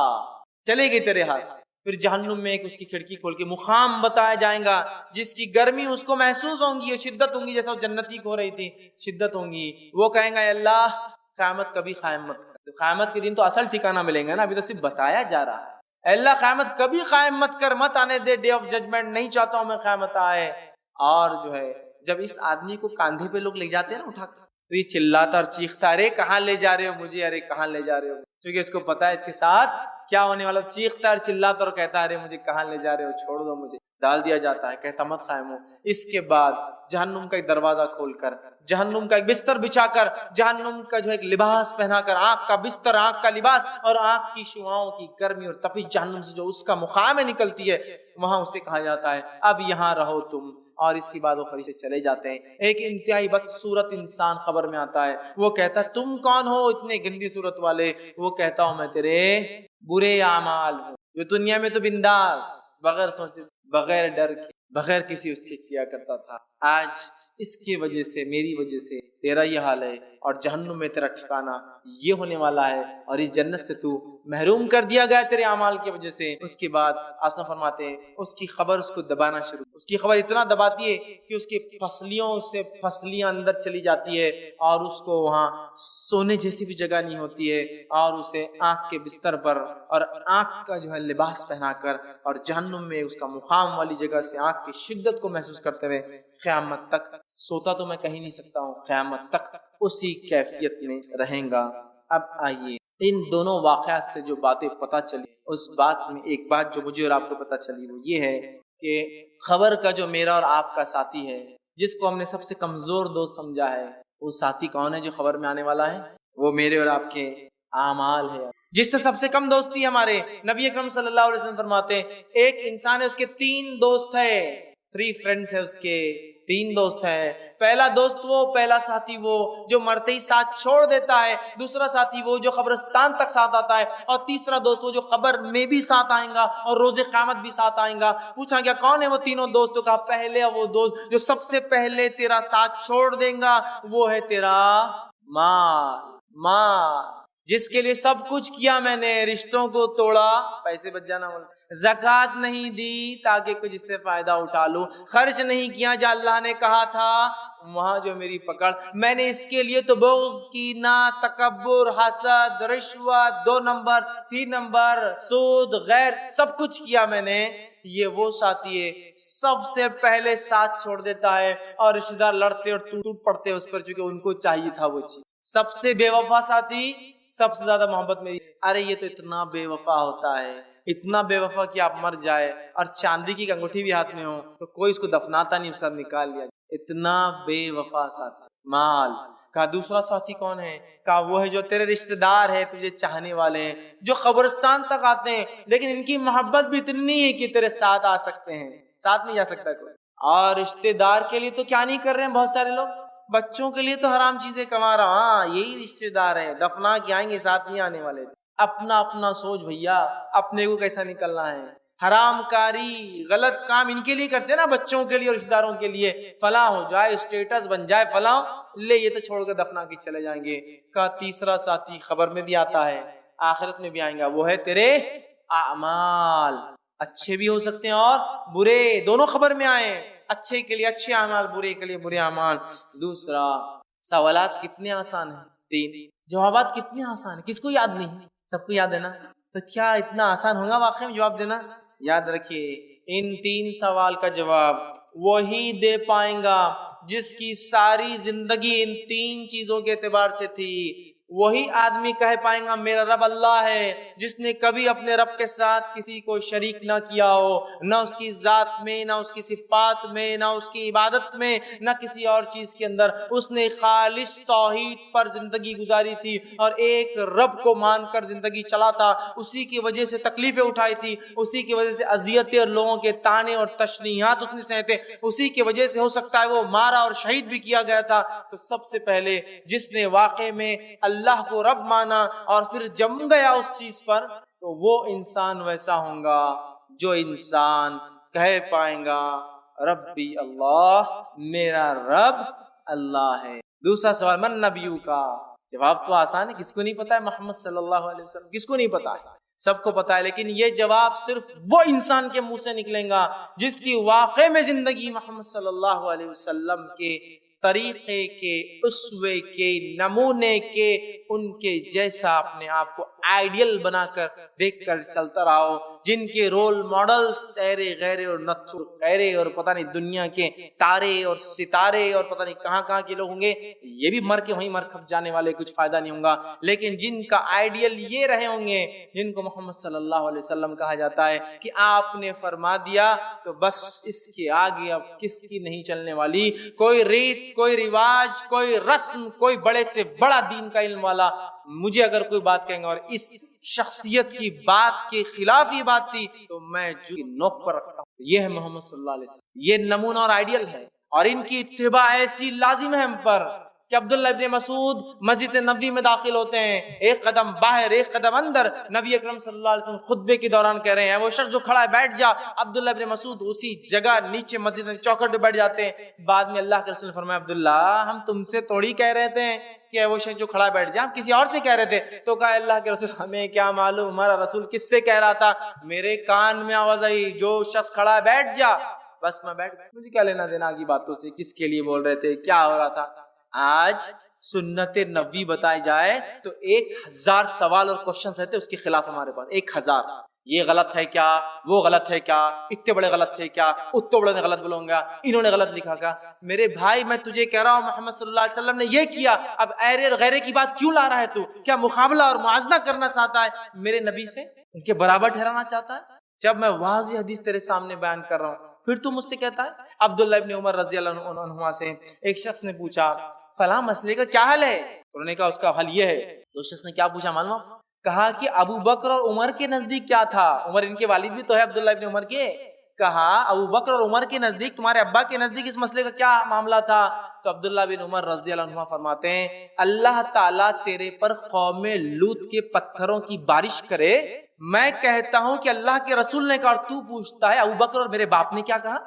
چلے گئی تیرے ہاتھ سے۔ پھر جہنم میں ایک اس کی کھڑکی کھول کے مقام بتایا جائے گا جس کی گرمی اس کو محسوس ہوں گی، شدت ہوں گی، جیسا وہ جنتی کو ہو رہی تھی، شدت ہوں گی۔ وہ کہیں گا اے اللہ قیامت کبھی قائم مت کر. قیامت کے دن تو اصل ٹھکانہ ملیں گا نا, ابھی تو صرف بتایا جا رہا ہے. اے اللہ قیامت کبھی قائم مت کر, مت آنے دے ڈے آف ججمنٹ, نہیں چاہتا ہوں میں قیامت آئے. اور جو ہے جب اس آدمی کو کاندھے پہ لوگ لے جاتے ہیں نا اٹھا کر, تو یہ چلاتا اور چیختا, ارے کہاں لے جا رہے ہو مجھے, ارے کہاں لے جا رہے ہو, کیونکہ اس کو پتا ہے اس کے ساتھ کیا ہونے والا. چیختا اور چلاتا اور کہتا ارے مجھے کہاں لے جا رہے ہو, چھوڑ دو مجھے. ڈال دیا جاتا ہے, کہتا مت قائم ہو. اس کے بعد جہنم کا ایک دروازہ کھول کر, جہنم کا ایک بستر بچھا کر, جہنم کا جو ایک لباس پہنا کر, آنکھ کا بستر, آنکھ کا لباس, اور آنکھ کی شعاؤں کی گرمی اور تپش جہنم سے جو اس کا مقام میں نکلتی ہے, وہاں اسے کہا جاتا ہے اب یہاں رہو تم. اور اس کے بعد وہ فرشتے چلے جاتے ہیں. ایک انتہائی بدصورت انسان خبر میں آتا ہے, وہ کہتا ہے تم کون ہو اتنے گندی صورت والے؟ وہ کہتا ہوں میں تیرے برے اعمال ہوں, جو دنیا میں تو بنداس بغیر سوچے بغیر ڈر کے بغیر کسی اس کے کیا کرتا تھا, آج اس کی وجہ سے میری وجہ سے تیرا یہ حال ہے, اور جہنم میں تیرا ٹھکانہ یہ ہونے والا ہے, اور اس جنت سے تو محروم کر دیا گیا تیرے اعمال کی وجہ سے. اس کے بعد آسان فرماتے ہیں اس کی خبر اس کو دبانا شروع, اس کی خبر اتنا دباتی ہے کہ اس کی پسلیوں سے پسلیاں اندر چلی جاتی ہے, اور اس کو وہاں سونے جیسی بھی جگہ نہیں ہوتی ہے, اور اسے آنکھ کے بستر پر اور آنکھ کا جو ہے لباس پہنا کر, اور جہنم میں اس کا مقام والی جگہ سے آنکھ کی شدت کو محسوس کرتے ہوئے قیامت تک, سوتا تو میں کہیں نہیں سکتا ہوں, قیامت تک اسی کیفیت میں رہیں گا. اب آئیے ان دونوں واقعات سے جو باتیں پتہ چلی, اس بات میں ایک بات جو مجھے اور آپ کو پتہ چلی وہ یہ ہے کہ خبر کا جو میرا اور آپ کا ساتھی ہے, جس کو ہم نے سب سے کمزور دوست سمجھا ہے, وہ ساتھی کون ہے جو خبر میں آنے والا ہے؟ وہ میرے اور آپ کے اعمال ہے. جس سے سب سے کم دوستی ہمارے نبی اکرم صلی اللہ علیہ وسلم فرماتے ہیں ایک انسان ہے اس کے 3 دوست ہے, 3 فرینڈز ہے اس کے, 3 دوست ہے. پہلا دوست وہ, پہلا ساتھی وہ جو مرتے ہی ساتھ چھوڑ دیتا ہے, دوسرا ساتھی وہ جو قبرستان تک ساتھ آتا ہے, اور تیسرا دوست وہ جو قبر میں بھی ساتھ آئیں گا اور روز قیامت بھی ساتھ آئیں گا. پوچھا گیا کون ہے وہ تینوں دوستوں کا؟ پہلے وہ دوست جو سب سے پہلے تیرا ساتھ چھوڑ دیں گا وہ ہے تیرا مال, جس کے لیے سب کچھ کیا میں نے, رشتوں کو توڑا, پیسے بچ جانا, زکوٰۃ نہیں دی تاکہ کچھ اس سے فائدہ اٹھا لوں, خرچ نہیں کیا جو اللہ نے کہا تھا, وہاں جو میری پکڑ, میں نے اس کے لیے تو بغض, کینہ, تکبر, حسد, رشوت, 2 نمبر, 3 نمبر, سود, غیر, سب کچھ کیا میں نے. یہ وہ ساتھی ہے سب سے پہلے ساتھ چھوڑ دیتا ہے, اور رشتہ دار لڑتے اور ٹوٹ پڑتے اس پر, چونکہ ان کو چاہیے تھا وہ چیز. سب سے بے وفا ساتھی, سب سے زیادہ محبت میری. ارے یہ تو اتنا بے وفا ہوتا ہے, اتنا بے وفا کہ آپ مر جائے اور چاندی کی انگوٹھی بھی ہاتھ میں ہو تو کوئی اس کو دفناتا نہیں, سب نکال لیا. اتنا بے وفا ساتھی. مال کا دوسرا ساتھی کون ہے؟ کہا وہ ہے جو تیرے رشتہ دار ہے, تجھے چاہنے والے ہیں, جو قبرستان تک آتے ہیں لیکن ان کی محبت بھی اتنی ہے کہ تیرے ساتھ آ سکتے ہیں, ساتھ نہیں جا سکتا کوئی. اور رشتہ دار کے لیے تو کیا نہیں کر رہے ہیں بہت سارے لوگ, بچوں کے لیے تو حرام چیزیں کما رہا, ہاں یہی رشتہ دار ہیں, دفنا کے آئیں گے, ساتھ نہیں آنے والے. اپنا اپنا سوچ بھیا, اپنے کو کیسا نکلنا ہے. حرام کاری, غلط کام ان کے لیے کرتے ہیں نا, بچوں کے لیے اور رشتہ داروں کے لیے, فلاں ہو جائے, اسٹیٹس بن جائے, فلاں لے, یہ تو چھوڑ کر دفنا کے چلے جائیں گے. کا تیسرا ساتھی خبر میں بھی آتا ہے, آخرت میں بھی آئیں گا, وہ ہے تیرے اعمال. اچھے بھی ہو سکتے ہیں اور برے, دونوں خبر میں آئے, اچھے کے لیے اچھے اعمال, برے کے لیے برے اعمال. دوسرا, سوالات کتنے آسان ہیں, 3, جوابات کتنے آسان ہیں, کس کو یاد نہیں؟ سب کو یاد ہے نا. تو کیا اتنا آسان ہوگا واقعی میں جواب دینا؟ یاد رکھیے ان 3 سوال کا جواب وہی دے پائیں گا جس کی ساری زندگی ان 3 چیزوں کے اعتبار سے تھی. وہی آدمی کہہ پائیں گا میرا رب اللہ ہے جس نے کبھی اپنے رب کے ساتھ کسی کو شریک نہ کیا ہو, نہ اس کی ذات میں, نہ اس کی صفات میں, نہ اس کی عبادت میں, نہ کسی اور چیز کے اندر. اس نے خالص توحید پر زندگی گزاری تھی اور ایک رب کو مان کر زندگی چلا تھا. اسی کی وجہ سے تکلیفیں اٹھائی تھی, اسی کی وجہ سے اذیتیں اور لوگوں کے طعنے اور تشنیعات اس نے سہے تھے, اسی کی وجہ سے ہو سکتا ہے وہ مارا اور شہید بھی کیا گیا تھا. تو سب سے پہلے جس نے واقع میں اللہ کو رب مانا اور پھر جم گیا اس چیز پر, تو وہ انسان ویسا ہوگا جو انسان کہہ پائیں گا ربی اللہ, میرا رب اللہ ہے. دوسرا سوال, من نبیو کا, جواب تو آسان ہے, کس کو نہیں پتا ہے محمد صلی اللہ علیہ وسلم, کس کو نہیں پتا ہے, سب کو پتا ہے. لیکن یہ جواب صرف وہ انسان کے منہ سے نکلے گا جس کی واقع میں زندگی محمد صلی اللہ علیہ وسلم کے طریقے کے، اسوے کے، نمونے کے، ان کے جیسا اپنے آپ کو آئیڈیل بنا کر دیکھ کر چلتا رہو، جن کے رول ماڈل سیرے غیرے اور نتھر غیرے اور پتہ نہیں دنیا کے تارے اور ستارے اور پتہ نہیں کہاں کہاں کے لوگ ہوں گے، یہ بھی مر کے وہیں مر کھپ جانے والے، کچھ فائدہ نہیں ہوگا. لیکن جن کا آئیڈیل یہ رہے ہوں گے، جن کو محمد صلی اللہ علیہ وسلم کہا جاتا ہے کہ آپ نے فرما دیا تو بس اس کے آگے اب کس کی نہیں چلنے والی، کوئی ریت، کوئی رواج، کوئی رسم، کوئی بڑے سے بڑا دین کا علم والا مجھے اگر کوئی بات کہیں گے اور اس شخصیت کی بات کے خلاف یہ بات تھی تو میں جو نوک پر رکھتا ہوں. یہ ہے محمد صلی اللہ علیہ وسلم، یہ نمونہ اور آئیڈیل ہے، اور ان کی اتباع ایسی لازم ہے ہم پر کہ عبداللہ ابن مسعود مسجد نبوی میں داخل ہوتے ہیں، ایک قدم باہر ایک قدم اندر، نبی اکرم صلی اللہ علیہ وسلم خطبے کے دوران کہہ رہے ہیں وہ شخص جو کھڑا ہے بیٹھ جا، عبداللہ ابن مسعود اسی جگہ نیچے مسجد میں چوکھٹ پہ بیٹھ جاتے ہیں. بعد میں اللہ کے رسول نے فرمایا عبداللہ ہم تم سے تھوڑی کہہ رہے تھے کہ وہ شخص جو کھڑا ہے بیٹھ جا، ہم کسی اور سے کہہ رہے تھے. تو کہا اللہ کے رسول ہمیں کیا معلوم ہمارا رسول کس سے کہہ رہا تھا، میرے کان میں آواز آئی جو شخص کھڑا ہے بیٹھ جا، بس میں بیٹھ گیا، مجھے کیا لینا دینا کی باتوں سے، کس کے لیے بول رہے تھے، کیا ہو رہا تھا. آج سنت نبوی بتائی جائے تو 1000 سوال اور کوشچن رہتے اس کے خلاف ہمارے پاس، 1000. یہ غلط ہے کیا، وہ غلط ہے کیا، اتنے بڑے غلط تھے کیا، اتنے بڑے نے غلط بولوں گا، انہوں نے غلط لکھا کیا. میرے بھائی میں تجھے کہہ رہا ہوں محمد صلی اللہ علیہ وسلم نے یہ کیا، اب ایرے اور غیرے کی بات کیوں لا رہا ہے تو؟ کیا مقابلہ اور موازنہ کرنا چاہتا ہے میرے نبی سے، ان کے برابر ٹھہرانا چاہتا ہے؟ جب میں واضح حدیث تیرے سامنے بیان کر رہا ہوں پھر تو مجھ سے کہتا ہے. عبداللہ ابن عمر رضی اللہ عنہما سے ایک شخص نے پوچھا فلاں مسئلے کا کیا حل ہے، انہوں نے کہا اس کا حل یہ ہے. تو شخص نے کیا پوچھا معلوم؟ کہا کہ ابو بکر اور عمر کے نزدیک کیا تھا، عمر ان کے والد بھی تو ہے عبداللہ ابن عمر کے. کہا ابو بکر اور عمر کے نزدیک، تمہارے ابا کے نزدیک اس مسئلے کا کیا معاملہ تھا؟ تو عبداللہ بن عمر رضی اللہ عنہ فرماتے ہیں اللہ تعالیٰ تیرے پر قوم لوط کے پتھروں کی بارش کرے، میں کہتا ہوں کہ اللہ کے رسول نے کہا اور تو پوچھتا ہے ابو بکر اور میرے باپ نے کیا کہا.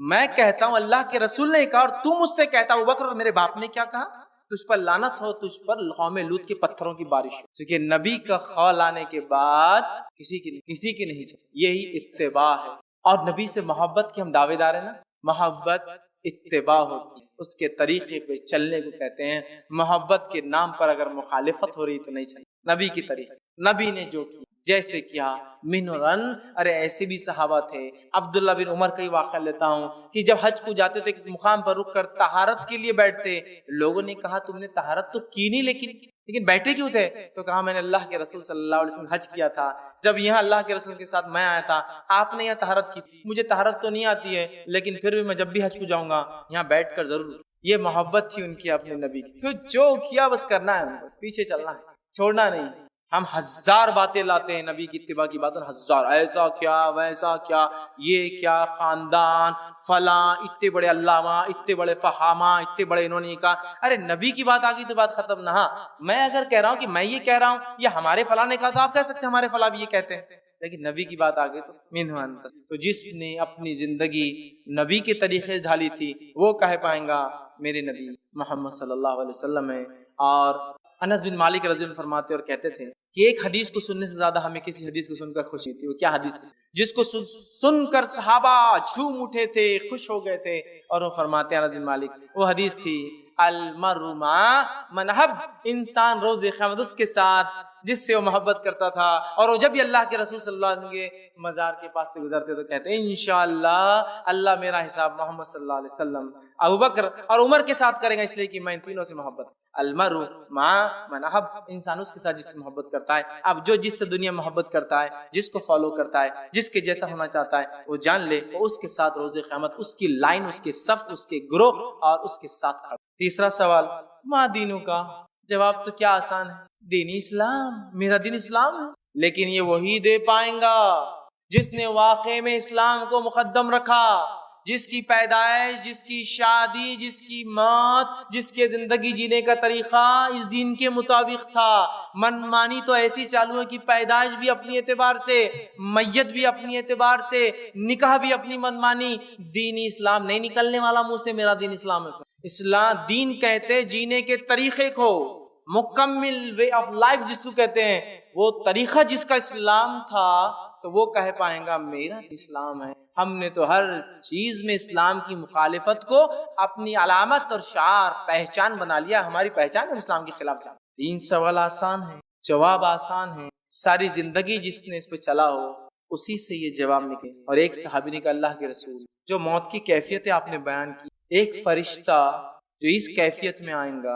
میں کہتا ہوں اللہ کے رسول نے کہا اور تو مجھ سے کہتا ابو بکر اور میرے باپ نے کیا کہا. تجھ پر لعنت ہو، تجھ پر قوم لوط کے پتھروں کی بارش ہو. کیونکہ نبی کا قول آنے کے بعد کسی کی نہیں چلتی، یہی اتباع ہے. اور نبی سے محبت کے ہم دعوے دار ہیں نا، محبت اتباع ہوتی ہے، اس کے طریقے پہ چلنے کو کہتے ہیں. محبت کے نام پر اگر مخالفت ہو رہی تو نہیں چلتی. نبی کی طریقے، نبی نے جو کیا جیسے کیا منورن. ارے ایسے بھی صحابہ تھے. عبداللہ بن عمر کا ہی واقعہ لیتا ہوں کہ جب حج کو جاتے تھے مقام پر رک کر طہارت کے لیے بیٹھتے، لوگوں نے کہا تم نے طہارت تو کی نہیں لیکن بیٹھے کیوں تھے؟ تو کہا میں نے اللہ کے رسول صلی اللہ علیہ وسلم حج کیا تھا، جب یہاں اللہ کے رسول کے ساتھ میں آیا تھا آپ نے یہاں طہارت کی، مجھے طہارت تو نہیں آتی ہے لیکن پھر بھی میں جب بھی حج کو جاؤں گا یہاں بیٹھ کر ضرور. یہ محبت تھی ان کی اپنے نبی کی، جو کیا بس کرنا ہے، بس پیچھے چلنا ہے، چھوڑنا نہیں. ہم 1000 باتیں لاتے ہیں نبی کی اتباع کی باتیں، 1000 ایسا کیا ویسا کیا، یہ کیا خاندان فلاں، اتنے بڑے علامہ، اتنے بڑے فہامہ، اتنے بڑے انہوں نے کہا. ارے نبی کی بات آ گئی تو بات ختم نہ. میں اگر کہہ رہا ہوں کہ میں یہ کہہ رہا ہوں یا ہمارے فلاں نے کہا تو آپ کہہ سکتے ہیں ہمارے فلاں بھی یہ کہتے ہیں، لیکن نبی کی بات آ گئی تو منہن. تو جس نے اپنی زندگی نبی کے طریقے سے ڈھالی تھی وہ کہہ پائیں گا میرے نبی محمد صلی اللہ علیہ وسلم ہے. اور انس بن مالک رضی اللہ عنہ فرماتے اور کہتے تھے کہ ایک حدیث کو سننے سے زیادہ ہمیں کسی حدیث کو سن کر خوشی تھی. وہ کیا حدیث تھی جس کو سن کر صحابہ جھوم اٹھے تھے، خوش ہو گئے تھے؟ اور وہ فرماتے ہیں انس بن مالک، وہ حدیث تھی المرء مع من احب، انسان روز قیامت اس کے ساتھ جس سے وہ محبت کرتا تھا. اور وہ جب بھی اللہ کے رسول صلی اللہ علیہ وسلم کے مزار کے پاس سے گزرتے تو کہتے ہیں انشاءاللہ اللہ میرا حساب محمد صلی اللہ علیہ وسلم، ابو بکر اور عمر کے ساتھ کریں گا، اس لیے کہ میں ان تینوں سے محبت. المرء مع من احب، انسان اس کے ساتھ جس سے محبت کرتا ہے. اب جو جس سے دنیا محبت کرتا ہے، جس کو فالو کرتا ہے، جس کے جیسا ہونا چاہتا ہے، وہ جان لے وہ اس کے ساتھ روز قیامت اس کی لائن، اس کے صف، اس کے گروہ اور اس کے ساتھ کھڑا. تیسرا سوال ما دینوں کا، جواب تو کیا آسان ہے، دین اسلام، میرا دین اسلام ہے. لیکن یہ وہی دے پائیں گا جس نے واقع میں اسلام کو مقدم رکھا، جس کی پیدائش، جس کی شادی، جس کی موت، جس کے زندگی جینے کا طریقہ اس دین کے مطابق تھا. من مانی تو ایسی چالو ہے کہ پیدائش بھی اپنی اعتبار سے، میت بھی اپنی اعتبار سے، نکاح بھی اپنی من مانی. دین اسلام نہیں نکلنے والا منہ سے میرا دین اسلام ہے. اسلام دین کہتے جینے کے طریقے کو، مکمل وے آف لائف جس کو کہتے ہیں، وہ طریقہ جس کا اسلام تھا تو وہ کہہ پائیں گا میرا اسلام ہے. ہم نے تو ہر چیز میں اسلام کی مخالفت کو اپنی علامت اور شعار پہچان بنا لیا. ہماری پہچان ہے اسلام کے خلاف جانا. 3 سوال آسان ہے، جواب آسان ہے. ساری زندگی جس نے اس پہ چلا ہو اسی سے یہ جواب نکلے. اور ایک صحابی نے کہا اللہ کے رسول، جو موت کی کیفیت آپ نے بیان کی، ایک فرشتہ جو اس کیفیت میں آئیں گا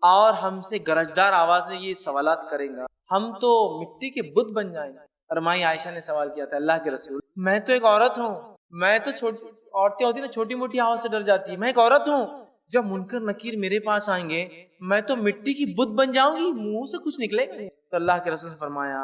اور ہم سے گرجدار آواز میں یہ سوالات کریں گا، ہم تو مٹی کے بت بن جائیں گے. اور مائی عائشہ نے سوال کیا تھا اللہ کے رسول، میں تو ایک عورت ہوں، میں تو عورتیں ہوتی نا چھوٹی موٹی آواز سے ڈر جاتی ہے، میں ایک عورت ہوں، جب منکر نکیر میرے پاس آئیں گے میں تو مٹی کی بت بن جاؤں گی، منہ سے کچھ نکلے گا. تو اللہ کے رسول نے فرمایا،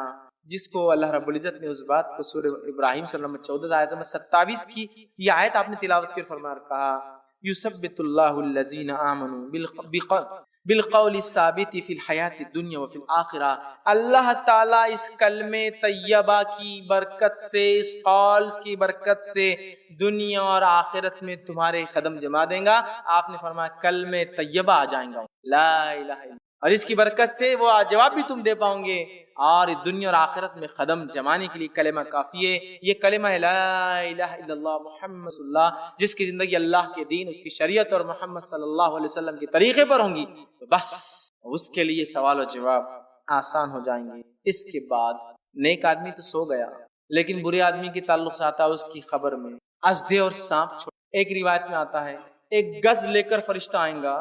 جس کو اللہ رب العزت نے اس بات کو سورہ ابراہیم صلی اللہ علیہ وسلم 14 آیت نمبر 27 کی یہ آیت آپ نے تلاوت کی، فرمایا کہا یثبت اللہ الذین آمنوا بالقول الثابت فی الحیات الدنیا وفی الآخرہ. اللہ تعالیٰ اس کلمہ طیبہ کی برکت سے، اس قول کی برکت سے دنیا اور آخرت میں تمہارے قدم جما دیں گا. آپ نے فرمایا کلمہ طیبہ آ جائیں گا لا الہ الا، اور اس کی برکت سے وہ جواب بھی تم دے پاؤ گے، اور دنیا اور آخرت میں قدم جمانے کے لیے کلمہ کافی ہے. یہ کلمہ ہے لا الہ الا اللہ محمد صلی اللہ، جس کی زندگی اللہ کے دین، اس کی شریعت اور محمد صلی اللہ علیہ وسلم کے طریقے پر ہوں گی، تو بس اس کے لیے سوال و جواب آسان ہو جائیں گے. اس کے بعد نیک آدمی تو سو گیا، لیکن برے آدمی کے تعلق سے آتا ہے اس کی خبر میں اژدھے اور سانپ چھوڑ. ایک روایت میں آتا ہے ایک گز لے کر فرشتہ آئیں گا،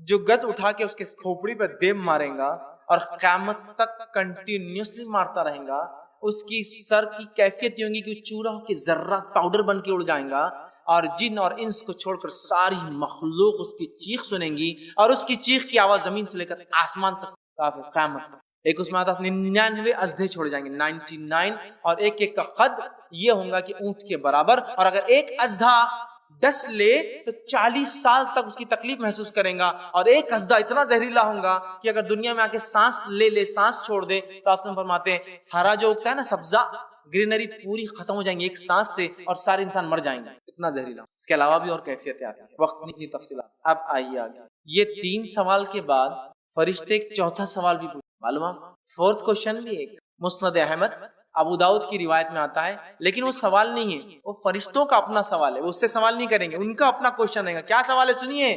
جو گز اٹھا کے اس کے کھوپڑی پہ دیم ماریں گا اور قیامت تک کنٹینیوسلی مارتا رہیں گا. اس کی سر کی کیفیت یہ ہوگی کہ چورا ہو کے ذرات پاؤڈر بن کے اڑ جائیں گا، اور جن اور انس کو چھوڑ کر ساری مخلوق اس کی چیخ سنیں گی، اور اس کی چیخ کی آواز زمین سے لے کر آسمان تک کافی قیامت تک. ایک اس میں آتا 99 اژدھے چھوڑے جائیں گے 99، اور ایک ایک کا قد یہ ہوگا کہ اونٹ کے برابر. اور اگر ایک اژدھا 10 لے تو 40 سال تک اس کی تکلیف محسوس کریں گا. اور ایک اژدھا اتنا زہریلا ہوگا کہ اگر دنیا میں آ کے سانس لے سانس چھوڑ دے تو آپ فرماتے ہیں ہرا جو اگتا ہے نا سبزہ گرینری پوری ختم ہو جائیں گے ایک سانس سے، اور سارے انسان مر جائیں گے، اتنا زہریلا. اس کے علاوہ بھی اور کیفیتیں آتی ہیں، وقت نہیں تفصیلات. اب آئیے آگے. یہ 3 سوال کے بعد فرشتے ایک چوتھا سوال بھی پوچھتے، معلوم ہے 4th کوشچن بھی. ایک مسند احمد ابو داؤد کی روایت میں آتا ہے، لیکن وہ سوال نہیں ہے، وہ فرشتوں کا اپنا سوال ہے. وہ اس سے سوال نہیں کریں گے، ان کا اپنا کوشچن ہے. کیا سوال ہے سنیے.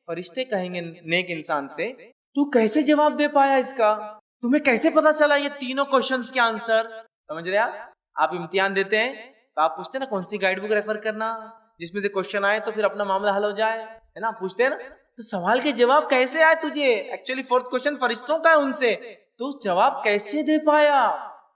فرشتے کہیں گے نیک انسان سے تو کیسے جواب دے پایا اس کا، تمہیں کیسے پتا چلا یہ تینوں کوشچنز کے آنسر. سمجھ رہے آپ امتحان دیتے ہیں تو آپ پوچھتے ہیں نا کون سی گائیڈ بک ریفر کرنا جس میں سے کوشچن آئے تو پھر اپنا معاملہ حل ہو جائے، ہے نا، پوچھتے ہیں نا. تو سوال کے جواب کیسے آئے تجھے، ایکچولی 4th کوشچن فرشتوں کا ہے، ان سے تو جواب کیسے دے پایا،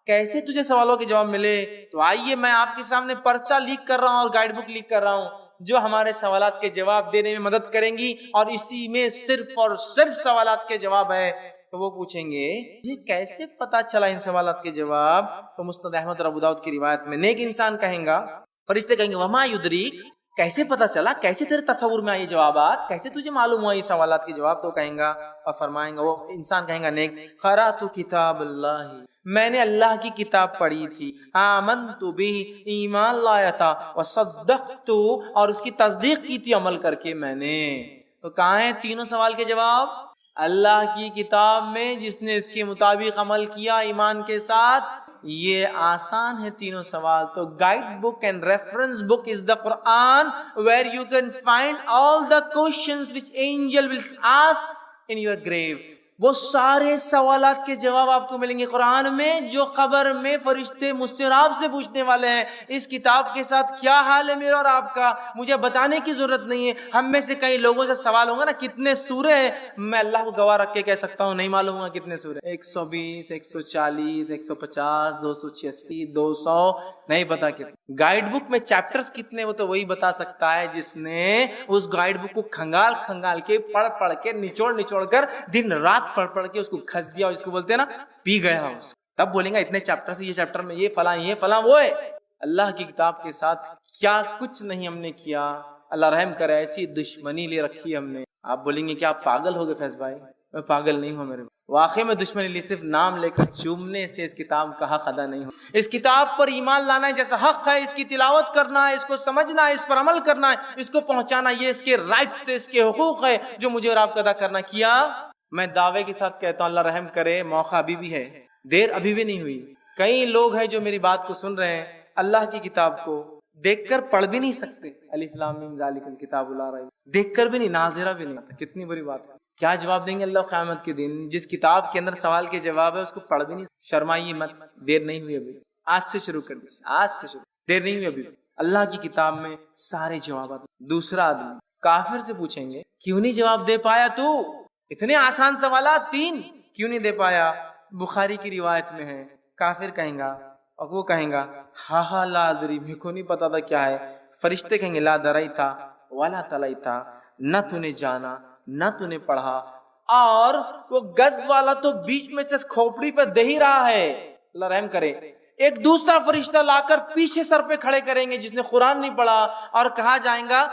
کیسے تجھے سوالوں کے جواب ملے. تو آئیے میں آپ کے سامنے پرچہ لیک کر رہا ہوں اور گائیڈ بک لیک کر رہا ہوں جو ہمارے سوالات کے جواب دینے میں مدد کریں گی، اور اسی میں صرف اور صرف سوالات کے جواب ہے. تو وہ پوچھیں گے یہ کیسے پتا چلا ان سوالات کے جواب. تو مسند احمد اور ابو داؤد کی روایت میں نیک انسان کہیں گا، فرشتے کہیں گے وما یدریک، کیسے پتا چلا، کیسے تیرے تصور میں آئی جوابات، کیسے تجھے معلوم ہوا یہ سوالات کے جواب. تو کہیں گا اور فرمائیں گا وہ انسان کہیں گا نیک، قرأت کتاب اللہ، میں نے اللہ کی کتاب پڑھی تھی، آمنت بہ، ایمان لایا تھا، وصدقت، اور اس کی تصدیق کی تھی عمل کر کے میں نے. تو کہاں ہیں تینوں سوال کے جواب؟ اللہ کی کتاب میں، جس نے اس کے مطابق عمل کیا ایمان کے ساتھ. یہ آسان ہے تینوں سوال. تو guide book and reference book is the Quran where you can find all the questions which angel will ask in your grave. وہ سارے سوالات کے جواب آپ کو ملیں گے قرآن میں جو قبر میں فرشتے مجھ سے اور آپ سے پوچھنے والے ہیں. اس کتاب کے ساتھ کیا حال ہے میرا اور آپ کا، مجھے بتانے کی ضرورت نہیں ہے. ہم میں سے کئی لوگوں سے سوال ہوگا نا کتنے سورے ہیں، میں اللہ کو گواہ رکھ کے کہہ سکتا ہوں نہیں معلوم ہوگا کتنے سورے، 120 140 150 286 200 نہیں پتا کتنے. گائیڈ بک میں چیپٹرز کتنے وہ تو وہی بتا سکتا ہے جس نے اس گائیڈ بک کو کھنگال کھنگال کے پڑھ کے نچوڑ کر دن رات پڑھ کے اس کو کھس دیا، اور اس کو بولتے ہیں نا پی گیا اس. تب بولیں گا اتنے چیپٹر سے یہ چیپٹر میں یہ فلاں وہ ہے. اللہ کی کتاب کے ساتھ کیا کچھ نہیں ہم نے کیا. اللہ رحم کرے ایسی دشمنی لے رکھی ہم نے. آپ بولیں گے کیا آپ پاگل ہو گئے فیض بھائی؟ میں پاگل نہیں ہوں، میرے واقعی میں دشمنی لی، صرف نام لے کر چومنے سے اس کتاب کا حق ادا نہیں ہو. اس کتاب پر ایمان لانا ہے جیسا حق ہے، اس کی تلاوت کرنا ہے، اس کو سمجھنا ہے، اس پر عمل کرنا ہے، اس کو پہنچانا، یہ اس کے رائٹ سے، اس کے حقوق ہے جو مجھے اور آپ کو ادا کرنا. کیا میں دعوے کے ساتھ کہتا ہوں اللہ رحم کرے موقع ابھی بھی ہے، دیر ابھی بھی نہیں ہوئی. کئی لوگ ہیں جو میری بات کو سن رہے ہیں، اللہ کی کتاب کو دیکھ کر پڑھ بھی نہیں سکتے، الف لام میم ذالک الکتاب لا ریب، دیکھ کر بھی نہیں، ناظرہ بھی نہیں، کتنی بری بات ہے۔ کیا جواب دیں گے اللہ قیامت کے دن؟ جس کتاب کے اندر سوال کے جواب ہے اس کو پڑھ بھی نہیں۔ شرمائیے مت، دیر نہیں ہوئی ابھی، آج سے شروع کر دیجیے، آج سے شروع، دیر نہیں ہوئی ابھی۔ اللہ کی کتاب میں سارے جوابات۔ دوسرا آدمی کافر سے پوچھیں گے کیوں نہیں جواب دے پایا تو؟ اتنے آسان سوالات 3 کیوں نہیں دے پایا؟ بخاری کی روایت میں ہے، کافر کہیں گا اور وہ کہیں گا ہاں لا ادری، میرے کو نہیں پتا تھا کیا ہے۔ فرشتے کہیں گے لا درائتا ولا تلیتا، نہ تو نے جانا نہ تو نے پڑھا، اور وہ گز والا تو بیچ میں سے کھوپڑی پہ دے ہی رہا ہے، اللہ رحم کرے۔ ایک دوسرا فرشتہ لا کر پیچھے سر پہ کھڑے کریں گے جس نے قرآن نہیں پڑھا، اور کہا جائیں گا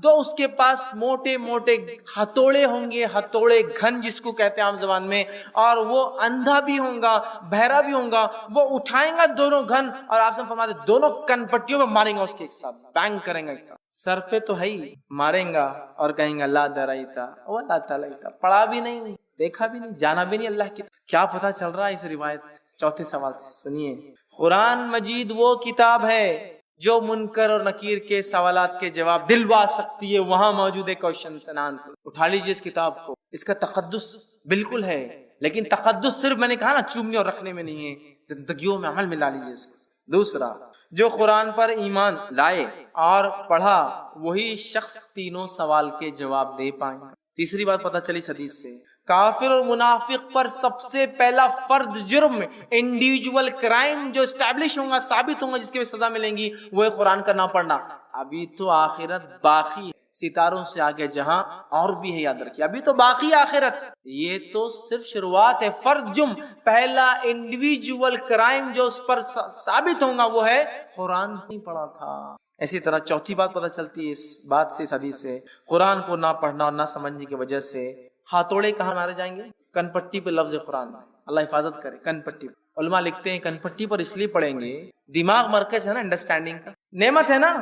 دو اس کے پاس موٹے موٹے ہتھوڑے ہوں گے، ہتھوڑے گھن جس کو کہتے ہیں عام زبان میں، اور وہ اندھا بھی ہوں گا بہرا بھی ہوں گا، وہ اٹھائیں گا دونوں گھن، اور آپ سے فرماتے دونوں کن پٹیوں میں ماریں گا اس کے ایک ساتھ، بینگ کریں گا ایک ساتھ، سر پہ تو ہے ہی، ماریں گا اور کہیں گا لا درائتا ولا تلیتا، پڑھا بھی نہیں، دیکھا بھی نہیں، جانا بھی نہیں اللہ کی۔ کیا پتہ چل رہا ہے اس روایت سے؟ چوتھے سوال سے سنیے، قرآن مجید وہ کتاب ہے جو منکر اور نکیر کے سوالات کے جواب دلوا سکتی ہے، وہاں موجود ہے کوشچنز اینڈ آنسر۔ اٹھا لیجیے اس کتاب کو، اس کا تقدس بالکل ہے، لیکن تقدس صرف میں نے کہا نا چومنے اور رکھنے میں نہیں ہے، زندگیوں میں عمل میں لا لیجیے اس کو۔ دوسرا، جو قرآن پر ایمان لائے اور پڑھا وہی شخص تینوں سوال کے جواب دے پائیں گا۔ تیسری بات پتہ چلی اس حدیث سے، کافر اور منافق پر سب سے پہلا فرد جرم، انڈیویجول کرائم جو اسٹیبلش ہوں گا، ثابت ہوں گا، جس کے سزا ملیں گی، وہ ہے قرآن کا نہ پڑھنا۔ ابھی تو آخرت باقی ہے، ستاروں سے آگے جہاں اور بھی ہے، یاد رکھیے ابھی تو باقی آخرت، یہ تو صرف شروعات ہے۔ فرد جرم، پہلا انڈیویجول کرائم جو اس پر ثابت ہوں گا وہ ہے قرآن نہیں پڑھا تھا۔ اسی طرح چوتھی بات پتہ چلتی ہے اس بات سے، اس حدیث سے، قرآن کو نہ پڑھنا اور نہ سمجھنے کی وجہ سے ہاتھوڑے کہاں مارے جائیں گے؟ کن پٹی پہ، لفظ قرآن میں، اللہ حفاظت کرے، کن پٹی پہ۔ علماء لکھتے ہیں کن پٹی پر اس لیے پڑھیں گے، دماغ مرکز ہے نا انڈرسٹینڈنگ کا، نعمت ہے نا،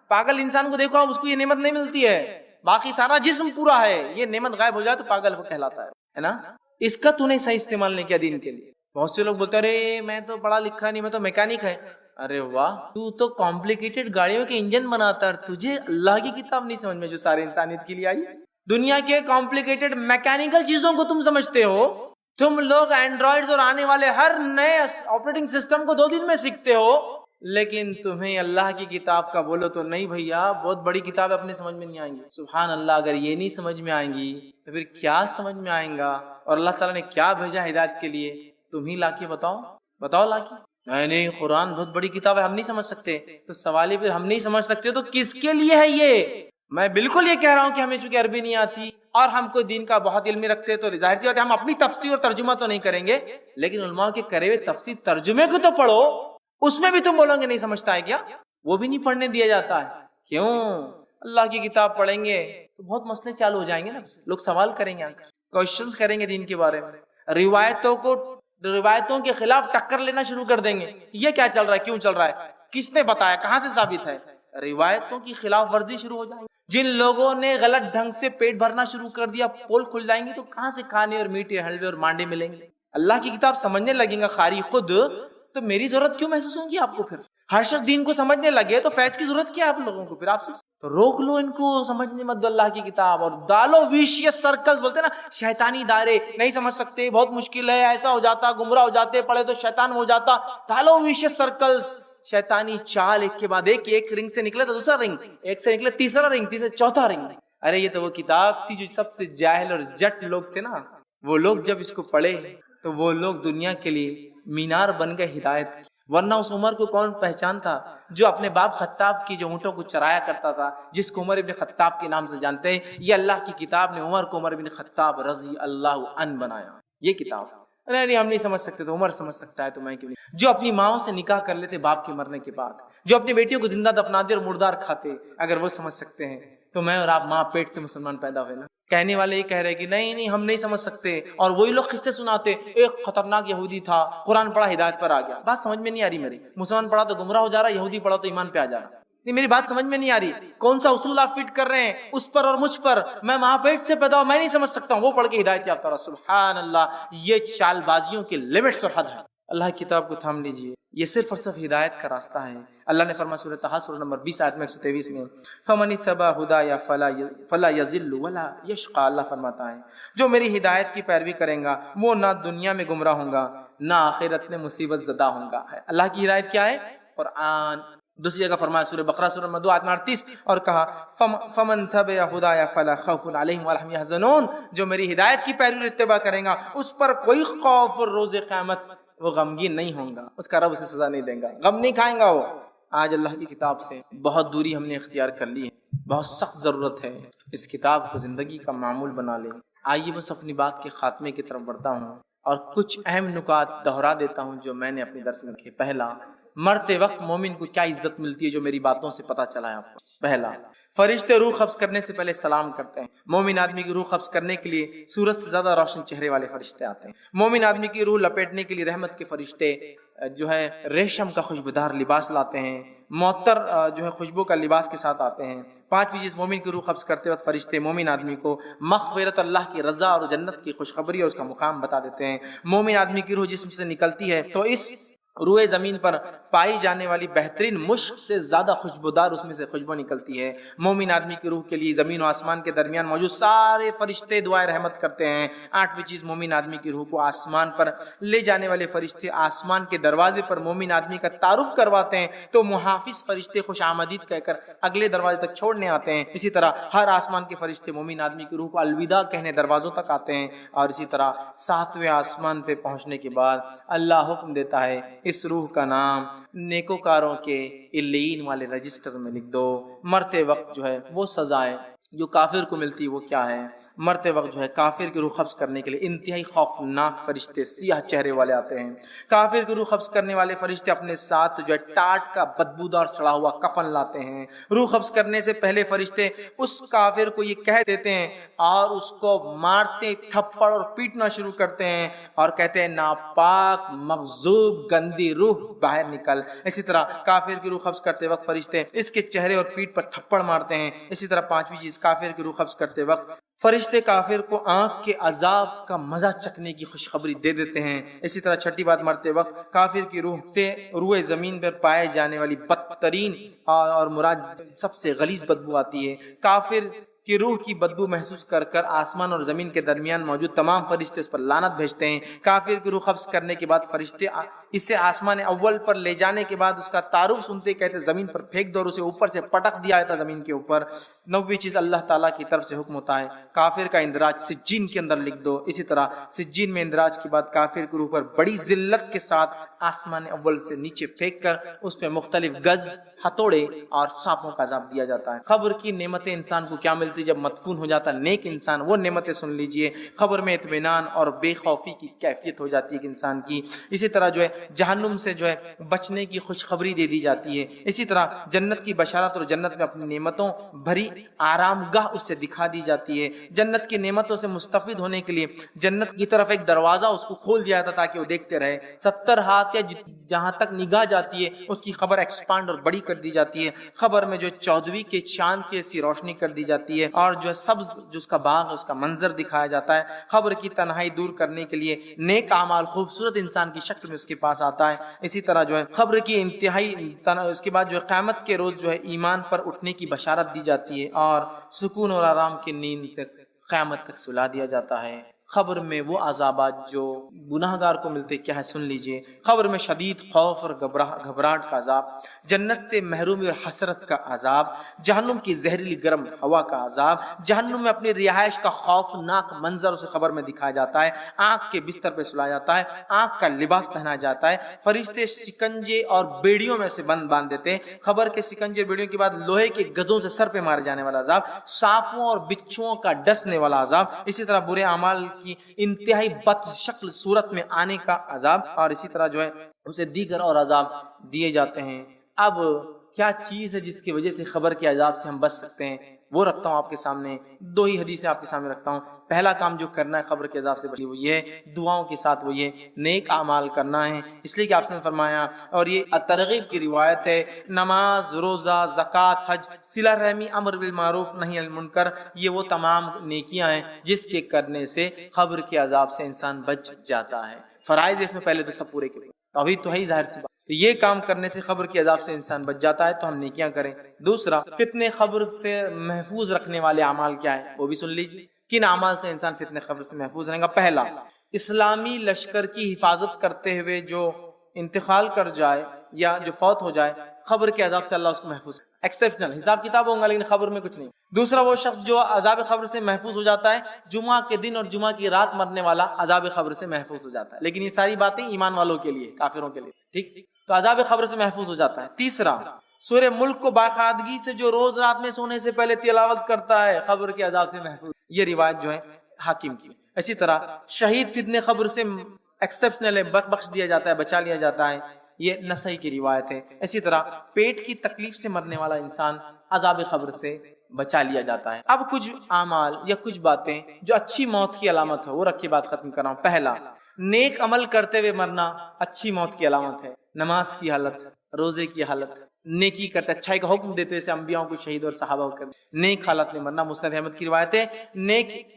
پاگل انسان کو دیکھو آپ، اس کو یہ نعمت نہیں ملتی ہے، باقی سارا جسم پورا ہے، یہ نعمت غائب ہو جائے تو پاگل وہ کہلاتا ہے نا۔ اس کا تو نے صحیح استعمال نہیں کیا دین کے لیے۔ بہت سے لوگ بولتے ہیں ارے میں تو پڑھا لکھا نہیں، میں تو میکینک ہے۔ ارے واہ، تو تو کمپلیکیٹڈ گاڑیوں کے انجن بناتا ہے، تجھے اللہ کی کتاب نہیں سمجھ میں جو سارے انسانیت کے لیے آئی؟ دنیا کے کمپلیکیٹڈ میکینیکل چیزوں کو تم سمجھتے ہو، تم لوگ اینڈرائڈز اور آنے والے ہر نئے آپریٹنگ سسٹم کو 2 دن میں سیکھتے ہو، لیکن تمہیں اللہ کی کتاب کا بولو تو نہیں بھیا، بہت بڑی کتاب ہے، اپنے سمجھ میں نہیں آئیں گی۔ سبحان اللہ، اگر یہ نہیں سمجھ میں آئیں گی تو پھر کیا سمجھ میں آئیں گا؟ اور اللہ تعالیٰ نے کیا بھیجا ہدایت کے لیے؟ تم ہی لا کے بتاؤ لا کے۔ نہیں قرآن بہت بڑی کتاب ہے، ہم نہیں سمجھ سکتے، تو سوال ہی پھر ہم نہیں سمجھ سکتے تو کس کے لیے ہے یہ؟ میں بالکل یہ کہہ رہا ہوں کہ ہمیں چونکہ عربی نہیں آتی اور ہم کوئی دین کا بہت علمی رکھتے تو ظاہر سی بات ہے ہم اپنی تفسیر اور ترجمہ تو نہیں کریں گے، لیکن علماء کے کرے ہوئے تفسیر ترجمے کو تو پڑھو، اس میں بھی تم بولو گے نہیں سمجھتا ہے کیا؟ وہ بھی نہیں پڑھنے دیا جاتا ہے۔ کیوں؟ اللہ کی کتاب پڑھیں گے تو بہت مسئلے چالو ہو جائیں گے نا، لوگ سوال کریں گے، کوشچنز کریں گے دین کے بارے میں، روایتوں کے خلاف ٹکر لینا شروع کر دیں گے، یہ کیا چل رہا ہے، کیوں چل رہا ہے، کس نے بتایا، کہاں سے ثابت ہے؟ روایتوں کی خلاف ورزی شروع ہو جائیں گی۔ جن لوگوں نے غلط ڈھنگ سے پیٹ بھرنا شروع کر دیا، پول کھل جائیں گے تو کہاں سے کھانے اور میٹھے حلوے اور مانڈے ملیں گے؟ اللہ کی کتاب سمجھنے لگیں گا قاری خود، تو میری ضرورت کیوں محسوس ہوگی آپ کو؟ پھر ہر شخص دین کو سمجھنے لگے تو فیض کی ضرورت کیا ہے آپ لوگوں کو؟ پھر آپ سب تو روک لو ان کو، سمجھنے مت دو اللہ کی کتاب، اور ڈالو ویشیس سرکلز، بولتے ہیں نا شیطانی دائرے، نہیں سمجھ سکتے، بہت مشکل ہے، ایسا ہو جاتا، گمراہ ہو جاتے، پڑھے تو شیطان ہو جاتا، ڈالو ویشیس سرکلز، شیطانی چال ایک کے بعد ایک رنگ سے نکلے تو دوسرا رنگ، ایک سے نکلے تیسرا رنگ، تیسرا چوتھا رنگ۔ ارے یہ تو وہ کتاب تھی جو سب سے جاہل اور جٹ لوگ تھے نا، وہ لوگ جب اس کو پڑھے تو وہ لوگ دنیا کے لیے مینار بن گئے ہدایت، ورنہ اس عمر کو کون پہچانتا جو اپنے باپ خطاب کی جو اونٹوں کو چرایا کرتا تھا، جس کو عمر ابن خطاب کے نام سے جانتے ہیں۔ یہ اللہ کی کتاب نے عمر کو عمر ابن خطاب رضی اللہ عنہ بنایا، یہ کتاب۔ نہیں ہم نہیں سمجھ سکتے تو عمر سمجھ سکتا ہے، تو میں کیوں نہیں؟ جو اپنی ماؤں سے نکاح کر لیتے باپ کے مرنے کے بعد، جو اپنی بیٹیوں کو زندہ دفناتے اور مردار کھاتے، اگر وہ سمجھ سکتے ہیں تو میں اور آپ ماں پیٹ سے مسلمان پیدا ہوئے نا۔ کہنے والے یہ کہہ رہے کہ نہیں ہم نہیں سمجھ سکتے، اور وہی لوگ قصے سناتے، ایک خطرناک یہودی تھا، قرآن پڑھا ہدایت پر آ گیا۔ بات سمجھ میں نہیں آ رہی میری، مسلمان پڑھا تو گمراہ ہو جا رہا، یہودی پڑھا تو ایمان پہ آ جا رہا، نہیں میری بات سمجھ میں نہیں آ رہی۔ کون سا اصول آپ فٹ کر رہے ہیں اس پر اور مجھ پر؟ میں ماں پیٹ سے پیدا ہوں، میں نہیں سمجھ سکتا ہوں، وہ پڑھ کے ہدایت یافتہ رہا۔ سبحان اللہ، یہ چال بازیوں کی لمٹس اور حد ہے۔ اللہ کی کتاب کو تھام لیجئے، یہ صرف اور صرف ہدایت کا راستہ ہے۔ اللہ نے فرمایا سورہ طٰہٰ سورہ نمبر 20 آیت میں 123 میں، فَمَنِ اتَّبَعَ هُدَايَ فَلَا يَضِلُّ وَلَا يَشْقَىٰ، اللہ فرماتا ہے جو میری ہدایت کی پیروی کریں گا وہ نہ دنیا میں گمراہ ہوں گا نہ آخرت میں مصیبت زدہ ہوں گا۔ اللہ کی ہدایت کیا ہے؟ قرآن۔ دوسری جگہ فرمایا سورہ بقرہ سورہ نمبر 2 آیت 38 اور کہا فَمَن تَبِعَ هُدَايَ فَلَا خَوْفٌ عَلَيْهِمْ وَلَا هُمْ يَحْزَنُونَ، جو میری ہدایت کی پیروی اور اتباع کرے گا اس پر کوئی خوف اور روز قیامت وہ غمگین نہیں ہوں گا، اس کا رب اسے سزا نہیں دے گا، غم نہیں کھائیں گا وہ۔ آج اللہ کی کتاب سے بہت دوری ہم نے اختیار کر لی ہے، بہت سخت ضرورت ہے اس کتاب کو زندگی کا معمول بنا لیں۔ آئیے بس اپنی بات کے خاتمے کی طرف بڑھتا ہوں اور کچھ اہم نکات دہرا دیتا ہوں جو میں نے اپنے درس میں رکھے۔ پہلا، مرتے وقت مومن کو کیا عزت ملتی ہے جو میری باتوں سے پتہ چلا ہے آپ کو۔ پہلا، فرشتے روح قبض کرنے سے پہلے سلام کرتے ہیں۔ مومن آدمی کی روح قبض کرنے کے لیے سورج سے زیادہ روشن چہرے والے فرشتے آتے ہیں۔ مومن آدمی کی روح لپیٹنے کے لیے رحمت کے فرشتے جو ہے ریشم کا خوشبودار لباس لاتے ہیں، معطر جو ہے خوشبو کا لباس کے ساتھ آتے ہیں۔ پانچویں چیز، مومن کی روح قبض کرتے وقت فرشتے مومن آدمی کو مغفرت، اللہ کی رضا اور جنت کی خوشخبری اور اس کا مقام بتا دیتے ہیں۔ مومن آدمی کی روح جسم سے نکلتی ہے تو اس روئے زمین پر پائی جانے والی بہترین مشک سے زیادہ خوشبودار اس میں سے خوشبو نکلتی ہے۔ مومن آدمی کی روح کے لیے زمین و آسمان کے درمیان موجود سارے فرشتے دعائے رحمت کرتے ہیں۔ آٹھویں چیز، مومن آدمی کی روح کو آسمان پر لے جانے والے فرشتے آسمان کے دروازے پر مومن آدمی کا تعارف کرواتے ہیں تو محافظ فرشتے خوش آمدید کہہ کر اگلے دروازے تک چھوڑنے آتے ہیں۔ اسی طرح ہر آسمان کے فرشتے مومن آدمی کی روح کو الوداع کہنے دروازوں تک آتے ہیں، اور اسی طرح ساتویں آسمان پہ پہنچنے کے بعد اللہ حکم دیتا ہے اس روح کا نام نیکوکاروں کے علیین والے رجسٹر میں لکھ دو۔ مرتے وقت جو ہے وہ سزائیں جو کافر کو ملتی وہ کیا ہے؟ مرتے وقت جو ہے کافر کی روح قبض کرنے کے لیے انتہائی خوفناک فرشتے سیاہ چہرے والے آتے ہیں۔ کافر کی روح قبض کرنے والے فرشتے اپنے ساتھ جو ہے ٹاٹ کا بدبودار سڑا ہوا کفن لاتے ہیں۔ روح قبض کرنے سے پہلے فرشتے اس کافر کو یہ کہہ دیتے ہیں اور اس کو مارتے تھپڑ اور پیٹنا شروع کرتے ہیں اور کہتے ہیں ناپاک مغضوب گندی روح باہر نکل۔ اسی طرح کافر کی روح قبض کرتے وقت فرشتے اس کے چہرے اور پیٹھ پر تھپڑ مارتے ہیں۔ اسی طرح پانچویں چیز، کافر کی روح قبض کرتے وقت فرشتے کافر کو آنکھ کے عذاب کا مزہ چکھنے کی خوشخبری دے دیتے ہیں۔ اسی طرح چھٹی بات، مرتے وقت کافر کی روح سے روئے زمین پر پائے جانے والی بدترین اور مراد سب سے غلیظ بدبو آتی ہے۔ کافر کی روح کی بدبو محسوس کر کر آسمان اور زمین کے درمیان موجود تمام فرشتے اس پر لعنت بھیجتے ہیں۔ کافر کی روح قبض کرنے کے بعد فرشتے اسے آسمان اول پر لے جانے کے بعد اس کا تعارف سنتے کہتے زمین پر پھینک دو اور اسے اوپر سے پٹک دیا جاتا زمین کے اوپر۔ نویں چیز، اللہ تعالیٰ کی طرف سے حکم ہوتا ہے کافر کا اندراج سجین کے اندر لکھ دو۔ اسی طرح سجین میں اندراج کے بعد کافر کی روح پر بڑی ذلت کے ساتھ آسمان اول سے نیچے پھینک کر اس میں مختلف گز، ہتھوڑے اور سانپوں کا عذاب دیا جاتا ہے۔ قبر کی نعمتیں انسان کو کیا ملتی جب مدفون ہو جاتا نیک انسان؟ وہ نعمتیں سن لیجئے۔ قبر میں اطمینان اور بے خوفی کی کیفیت ہو جاتی ہے ایک انسان کی۔ اسی طرح جو ہے جہنم سے جو ہے بچنے کی خوشخبری دے دی جاتی ہے۔ اسی طرح جنت کی بشارت اور جنت میں اپنی نعمتوں بھری آرام گاہ اس سے دکھا دی جاتی ہے۔ جنت کی نعمتوں سے مستفید ہونے کے لیے جنت کی طرف ایک دروازہ اس کو کھول دیا جاتا تاکہ وہ دیکھتے رہے۔ 70 ہاتھ یا جہاں تک نگاہ جاتی ہے اس کی خبر ایکسپانڈ اور بڑی کر دی جاتی ہے۔ خبر میں جو 14ویں کے چاند کی ایسی روشنی کر دی جاتی ہے اور جو ہے سبز جو اس کا باغ ہے اس کا منظر دکھایا جاتا ہے۔ خبر کی تنہائی دور کرنے کے لیے نیک اعمال خوبصورت انسان کی شکل میں اس کے پاس آتا ہے۔ اسی طرح جو ہے خبر کی انتہائی اس کے بعد جو ہے قیامت کے روز جو ہے ایمان پر اٹھنے کی بشارت دی جاتی ہے اور سکون اور آرام کی نیند سے قیامت تک سلا دیا جاتا ہے۔ خبر میں وہ عذابات جو گناہ گار کو ملتے کیا ہے سن لیجئے۔ خبر میں شدید خوف اور گھبراہٹ کا عذاب، جنت سے محرومی اور حسرت کا عذاب، جہنم کی زہریلی گرم ہوا کا عذاب، جہنم میں اپنی رہائش کا خوفناک منظر اسے خبر میں دکھایا جاتا ہے۔ آنکھ کے بستر پہ سلایا جاتا ہے، آنکھ کا لباس پہنا جاتا ہے، فرشتے شکنجے اور بیڑیوں میں سے باندھ دیتے ہیں۔ خبر کے شکنجے بیڑیوں کے بعد لوہے کے گزوں سے سر پہ مارے جانے والا عذاب، سانپوں اور بچھوؤں کا ڈسنے والا عذاب، اسی طرح برے اعمال کی انتہائی بد شکل صورت میں آنے کا عذاب، اور اسی طرح جو ہے اسے دیگر اور عذاب دیے جاتے ہیں۔ اب کیا چیز ہے جس کی وجہ سے خبر کے عذاب سے ہم بچ سکتے ہیں؟ وہ رکھتا ہوں آپ کے سامنے، 2 ہی حدیثیں آپ کے سامنے رکھتا ہوں۔ پہلا کام جو کرنا ہے خبر کے عذاب سے بچنے وہ یہ ہے دعاؤں کے ساتھ وہ یہ نیک اعمال کرنا ہے، اس لیے کہ آپ نے فرمایا، اور یہ ترغیب کی روایت ہے، نماز، روزہ، زکوٰۃ، حج، صلہ رحمی، امر بالمعروف نہی عن المنکر، یہ وہ تمام نیکیاں ہیں جس کے کرنے سے خبر کے عذاب سے انسان بچ جاتا ہے۔ فرائض اس میں پہلے تو سب پورے کریں۔ تو ابھی تو ہے ظاہر سی بات. تو یہ کام کرنے سے قبر کے عذاب سے انسان بچ جاتا ہے، تو ہم نیکیاں کریں. دوسرا، فتنے قبر سے محفوظ رکھنے والے اعمال کیا ہیں وہ بھی سن لیجیے. کن اعمال سے انسان فتنے قبر سے محفوظ رہے گا؟ پہلا، اسلامی لشکر کی حفاظت کرتے ہوئے جو انتقال کر جائے یا جو فوت ہو جائے، قبر کے عذاب سے اللہ اس کو محفوظ. ایکسیپشنل حساب کتاب ہوگا لیکن قبر میں کچھ نہیں. دوسرا، وہ شخص جو عذاب قبر سے محفوظ ہو جاتا ہے، جمعہ کے دن اور جمعہ کی رات مرنے والا عذاب قبر سے محفوظ ہو جاتا ہے. لیکن یہ ساری باتیں ایمان والوں کے لیے، کافروں کے لیے ٹھیک، تو عذاب قبر سے محفوظ ہو جاتا ہے. تیسرا، سورہ ملک کو باقاعدگی سے جو روز رات میں سونے سے پہلے تلاوت کرتا ہے، قبر کے عذاب سے محفوظ. یہ روایت جو ہے حاکم کی. اسی طرح شہید فتنے قبر سے ایکسپشنل ہے، بخش دیا جاتا ہے، بچا لیا جاتا ہے، یہ نسائی کی روایت ہے. اسی طرح پیٹ کی تکلیف سے مرنے والا انسان عذاب قبر سے بچا لیا جاتا ہے. اب کچھ اعمال یا کچھ باتیں جو اچھی موت کی علامت ہے وہ رکھ کے بات ختم کر رہا ہوں. پہلا، نیک عمل کرتے ہوئے مرنا اچھی موت کی علامت ہے. نماز کی حالت، روزے کی حالت، نیکی کرتے اچھائی کا حکم دیتے ہوئے انبیاء کو شہید اور صحابہ کو نیک حالت میں مرنا. مسند احمد کی روایت ہے،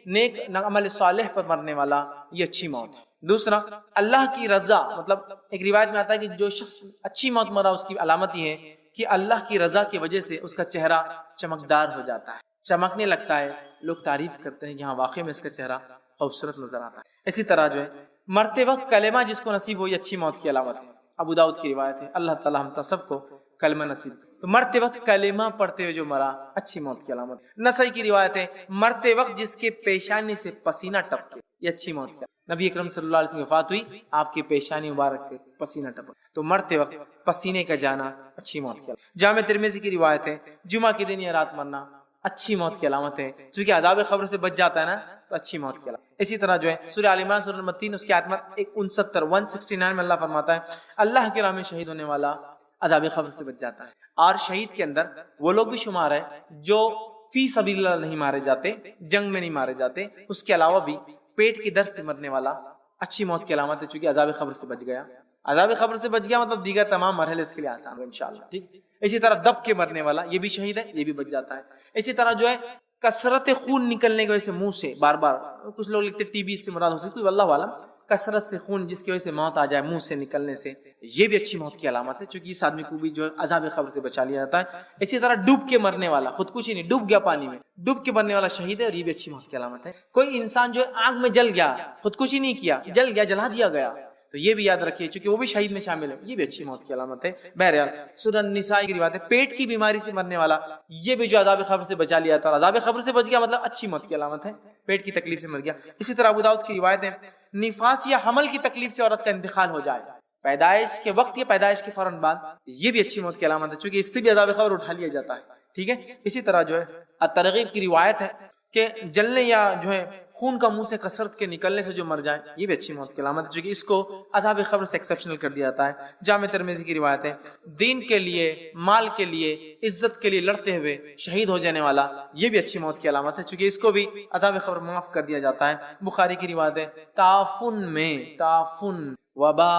نیک عمل صالح پر مرنے والا یہ اچھی موت ہے. دوسرا، اللہ کی رضا، مطلب ایک روایت میں آتا ہے کہ جو شخص اچھی موت مرا اس کی علامت یہ ہے کہ اللہ کی رضا کی وجہ سے اس کا چہرہ چمکدار ہو جاتا ہے، چمکنے لگتا ہے، لوگ تعریف کرتے ہیں کہ ہاں واقعی میں اس کا چہرہ خوبصورت نظر آتا ہے. اسی طرح جو ہے مرتے وقت کلمہ جس کو نصیب ہو یہ اچھی موت کی علامت ہے. ابو داؤد کی روایت ہے، اللہ تعالی ہم سب کو کلمہ نصیب. تو مرتے وقت کلمہ پڑھتے ہوئے جو مرا اچھی موت کی علامت. نسائی کی روایت ہے، مرتے وقت جس کے پیشانی سے پسینہ ٹپکے یہ اچھی موت کی. نبی اکرم صلی اللہ علیہ وسلم کی وفات ہوئی، آپ کی پیشانی مبارک سے پسینہ ٹپکا، تو مرتے وقت پسینے کا جانا اچھی موت کی علامت. جامع ترمذی کی روایت ہے، جمعہ کے دن یا رات مرنا اچھی موت کی علامت ہے، چونکہ عذاب قبر سے بچ جاتا ہے نا تو اچھی موت کی علامت. اسی طرح جو ہے سورہ آل عمران سورہ نمبر 3 اس کی آیت نمبر 169 میں اللہ فرماتا ہے، اللہ کی راہ میں شہید ہونے والا عذاب قبر سے بچ جاتا ہے. اور شہید کے اندر وہ لوگ بھی شمار ہے جو فی سبیل اللہ نہیں مارے جاتے، جنگ میں نہیں مارے جاتے. اس کے علاوہ بھی پیٹ کی درد سے مرنے والا اچھی موت کی علامت ہے، چونکہ عذاب قبر سے بچ گیا. عذاب قبر سے بچ گیا مطلب دیگر تمام مرحلے اس کے لیے آسان ہو انشاءاللہ. ٹھیک. اسی طرح دب کے مرنے والا یہ بھی شہید ہے، یہ بھی بچ جاتا ہے. اسی طرح جو ہے کثرت خون نکلنے کی وجہ سے منہ سے بار بار، کچھ لوگ لکھتے ٹی بی سے مراد ہو سکتی ہے، واللہ عالم، کثرت سے خون جس کی وجہ سے موت آ جائے منہ سے نکلنے سے، یہ بھی اچھی موت کی علامت ہے، چونکہ اس آدمی کو بھی جو ہے عذاب قبر سے بچا لیا جاتا ہے. اسی طرح ڈوب کے مرنے والا، خودکشی نہیں، ڈوب گیا پانی میں، ڈوب کے مرنے والا شہید ہے اور یہ بھی اچھی موت کی علامت ہے. کوئی انسان جو ہے آگ میں جل گیا، خودکشی نہیں کیا، جل گیا، جلا دیا گیا، تو یہ بھی یاد رکھیے چونکہ وہ بھی شہید میں شامل ہے، یہ بھی اچھی موت کی علامت ہے. بہرحال سورہ النساء کی روایت ہے، پیٹ کی بیماری سے مرنے والا یہ بھی جو عذاب قبر سے بچا لیا تھا، عذاب قبر سے بچ گیا مطلب اچھی موت کی علامت ہے، پیٹ کی تکلیف سے مر گیا. اسی طرح ابو داؤد کی روایت ہے، نفاس یا حمل کی تکلیف سے عورت کا انتقال ہو جائے پیدائش کے وقت یا پیدائش کے فوراً بعد، یہ بھی اچھی موت کی علامت ہے، چونکہ اس سے بھی عذاب قبر اٹھا لیا جاتا ہے. ٹھیک ہے. اسی طرح جو ہے الترغیب کی روایت ہے کہ جلنے یا جو ہے خون کا منہ سے کثرت کے نکلنے سے جو مر جائے یہ بھی اچھی موت کی علامت ہے، چونکہ اس کو عذاب قبر سے ایکسیپشنل کر دیا جاتا ہے. جامع ترمذی کی روایت ہے، دین کے لیے، مال کے لیے، عزت کے لیے لڑتے ہوئے شہید ہو جانے والا یہ بھی اچھی موت کی علامت ہے، چونکہ اس کو بھی عذاب قبر معاف کر دیا جاتا ہے. بخاری کی روایت ہے، تعفن وبا،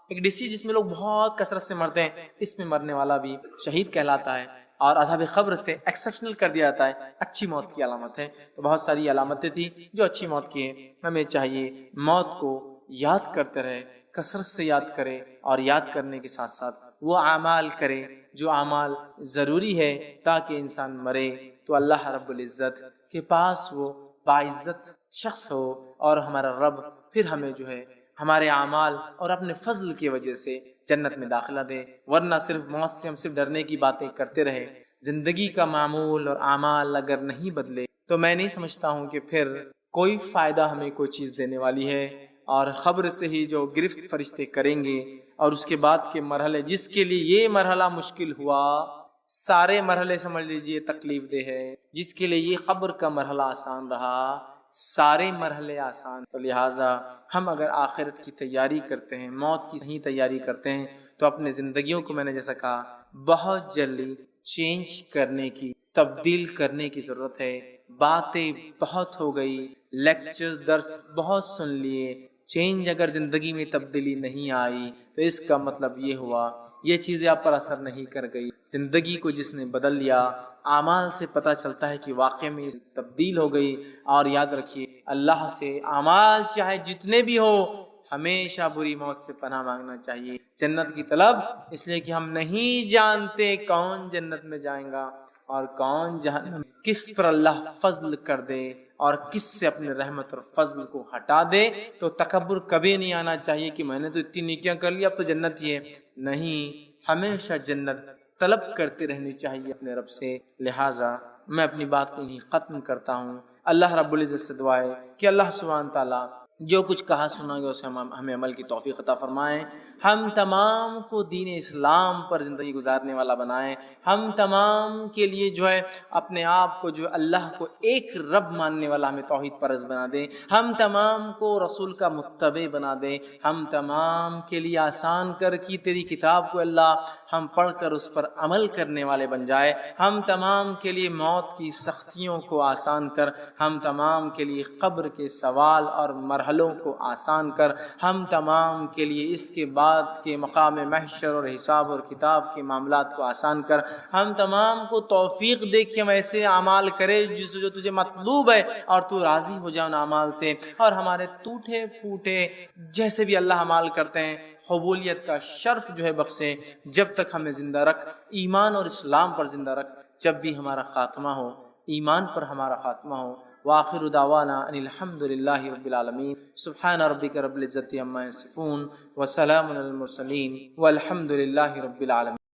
ایک ڈیزیز جس میں لوگ بہت کثرت سے مرتے ہیں، اس میں مرنے والا بھی شہید کہلاتا ہے اور عذاب قبر سے ایکسیپشنل کر دیا جاتا ہے، اچھی موت کی علامت ہے. تو بہت ساری علامتیں تھیں جو اچھی موت کی ہیں. ہمیں چاہیے موت کو یاد کرتے رہے، کثرت سے یاد کرے، اور یاد کرنے کے ساتھ ساتھ وہ اعمال کرے جو اعمال ضروری ہے تاکہ انسان مرے تو اللہ رب العزت کے پاس وہ باعزت شخص ہو اور ہمارا رب پھر ہمیں جو ہے ہمارے اعمال اور اپنے فضل کی وجہ سے جنت میں داخلہ دے. ورنہ صرف موت سے ہم صرف ڈرنے کی باتیں کرتے رہے، زندگی کا معمول اور اعمال اگر نہیں بدلے تو میں نہیں سمجھتا ہوں کہ پھر کوئی فائدہ ہمیں کوئی چیز دینے والی ہے. اور خبر سے ہی جو گرفت فرشتے کریں گے اور اس کے بعد کے مرحلے، جس کے لیے یہ مرحلہ مشکل ہوا سارے مرحلے سمجھ لیجئے تکلیف دہ ہے، جس کے لیے یہ قبر کا مرحلہ آسان رہا سارے مرحلے آسان. تو لہٰذا ہم اگر آخرت کی تیاری کرتے ہیں، موت کی صحیح تیاری کرتے ہیں تو اپنے زندگیوں کو میں نے جیسا کہا بہت جلدی چینج کرنے کی، تبدیل کرنے کی ضرورت ہے. باتیں بہت ہو گئی، لیکچرز درس بہت سن لیے، چینج اگر زندگی میں تبدیلی نہیں آئی تو اس کا مطلب یہ ہوا یہ چیزیں آپ پر اثر نہیں کر گئی. زندگی کو جس نے بدل لیا، اعمال سے پتہ چلتا ہے کہ واقعی میں تبدیل ہو گئی. اور یاد رکھیے اللہ سے اعمال چاہے جتنے بھی ہو ہمیشہ بری موت سے پناہ مانگنا چاہیے. جنت کی طلب اس لیے کہ ہم نہیں جانتے کون جنت میں جائیں گا اور کون جہنم. کس پر اللہ فضل کر دے اور کس سے اپنے رحمت اور فضل کو ہٹا دے. تو تکبر کبھی نہیں آنا چاہیے کہ میں نے تو اتنی نیکیاں کر لی اب تو جنت ہی ہے. نہیں، ہمیشہ جنت طلب کرتے رہنی چاہیے اپنے رب سے. لہٰذا میں اپنی بات کو یہیں ختم کرتا ہوں. اللہ رب العزت سے دعا ہے کہ اللہ سبحانہ تعالیٰ جو کچھ کہا سنا گیا اسے ہمیں عمل کی توفیق عطا فرمائیں. ہم تمام کو دین اسلام پر زندگی گزارنے والا بنائیں. ہم تمام کے لیے جو ہے اپنے آپ کو جو اللہ کو ایک رب ماننے والا ہمیں توحید پرست بنا دے. ہم تمام کو رسول کا متبع بنا دے. ہم تمام کے لیے آسان کر کی تیری کتاب کو اللہ ہم پڑھ کر اس پر عمل کرنے والے بن جائے. ہم تمام کے لیے موت کی سختیوں کو آسان کر. ہم تمام کے لیے قبر کے سوال اور مرحلوں کو آسان کر. ہم تمام کے لیے اس کے بعد کے مقام محشر اور حساب اور کتاب کے معاملات کو آسان کر. ہم تمام کو توفیق دے کہ ہم ایسے اعمال کرے جو تجھے مطلوب ہے اور تو راضی ہو جائے ان اعمال سے. اور ہمارے ٹوٹے پھوٹے جیسے بھی اللہ اعمال کرتے ہیں قبولیت کا شرف جو ہے بخشے. جب تک ہمیں زندہ رکھ، ایمان اور اسلام پر زندہ رکھ. جب بھی ہمارا خاتمہ ہو ایمان پر ہمارا خاتمہ ہو. وآخر دعوانا ان الحمد للہ رب العالمین. سبحان ربک رب العزت عما یصفون وسلام علی المرسلین والحمد للہ رب العالمین.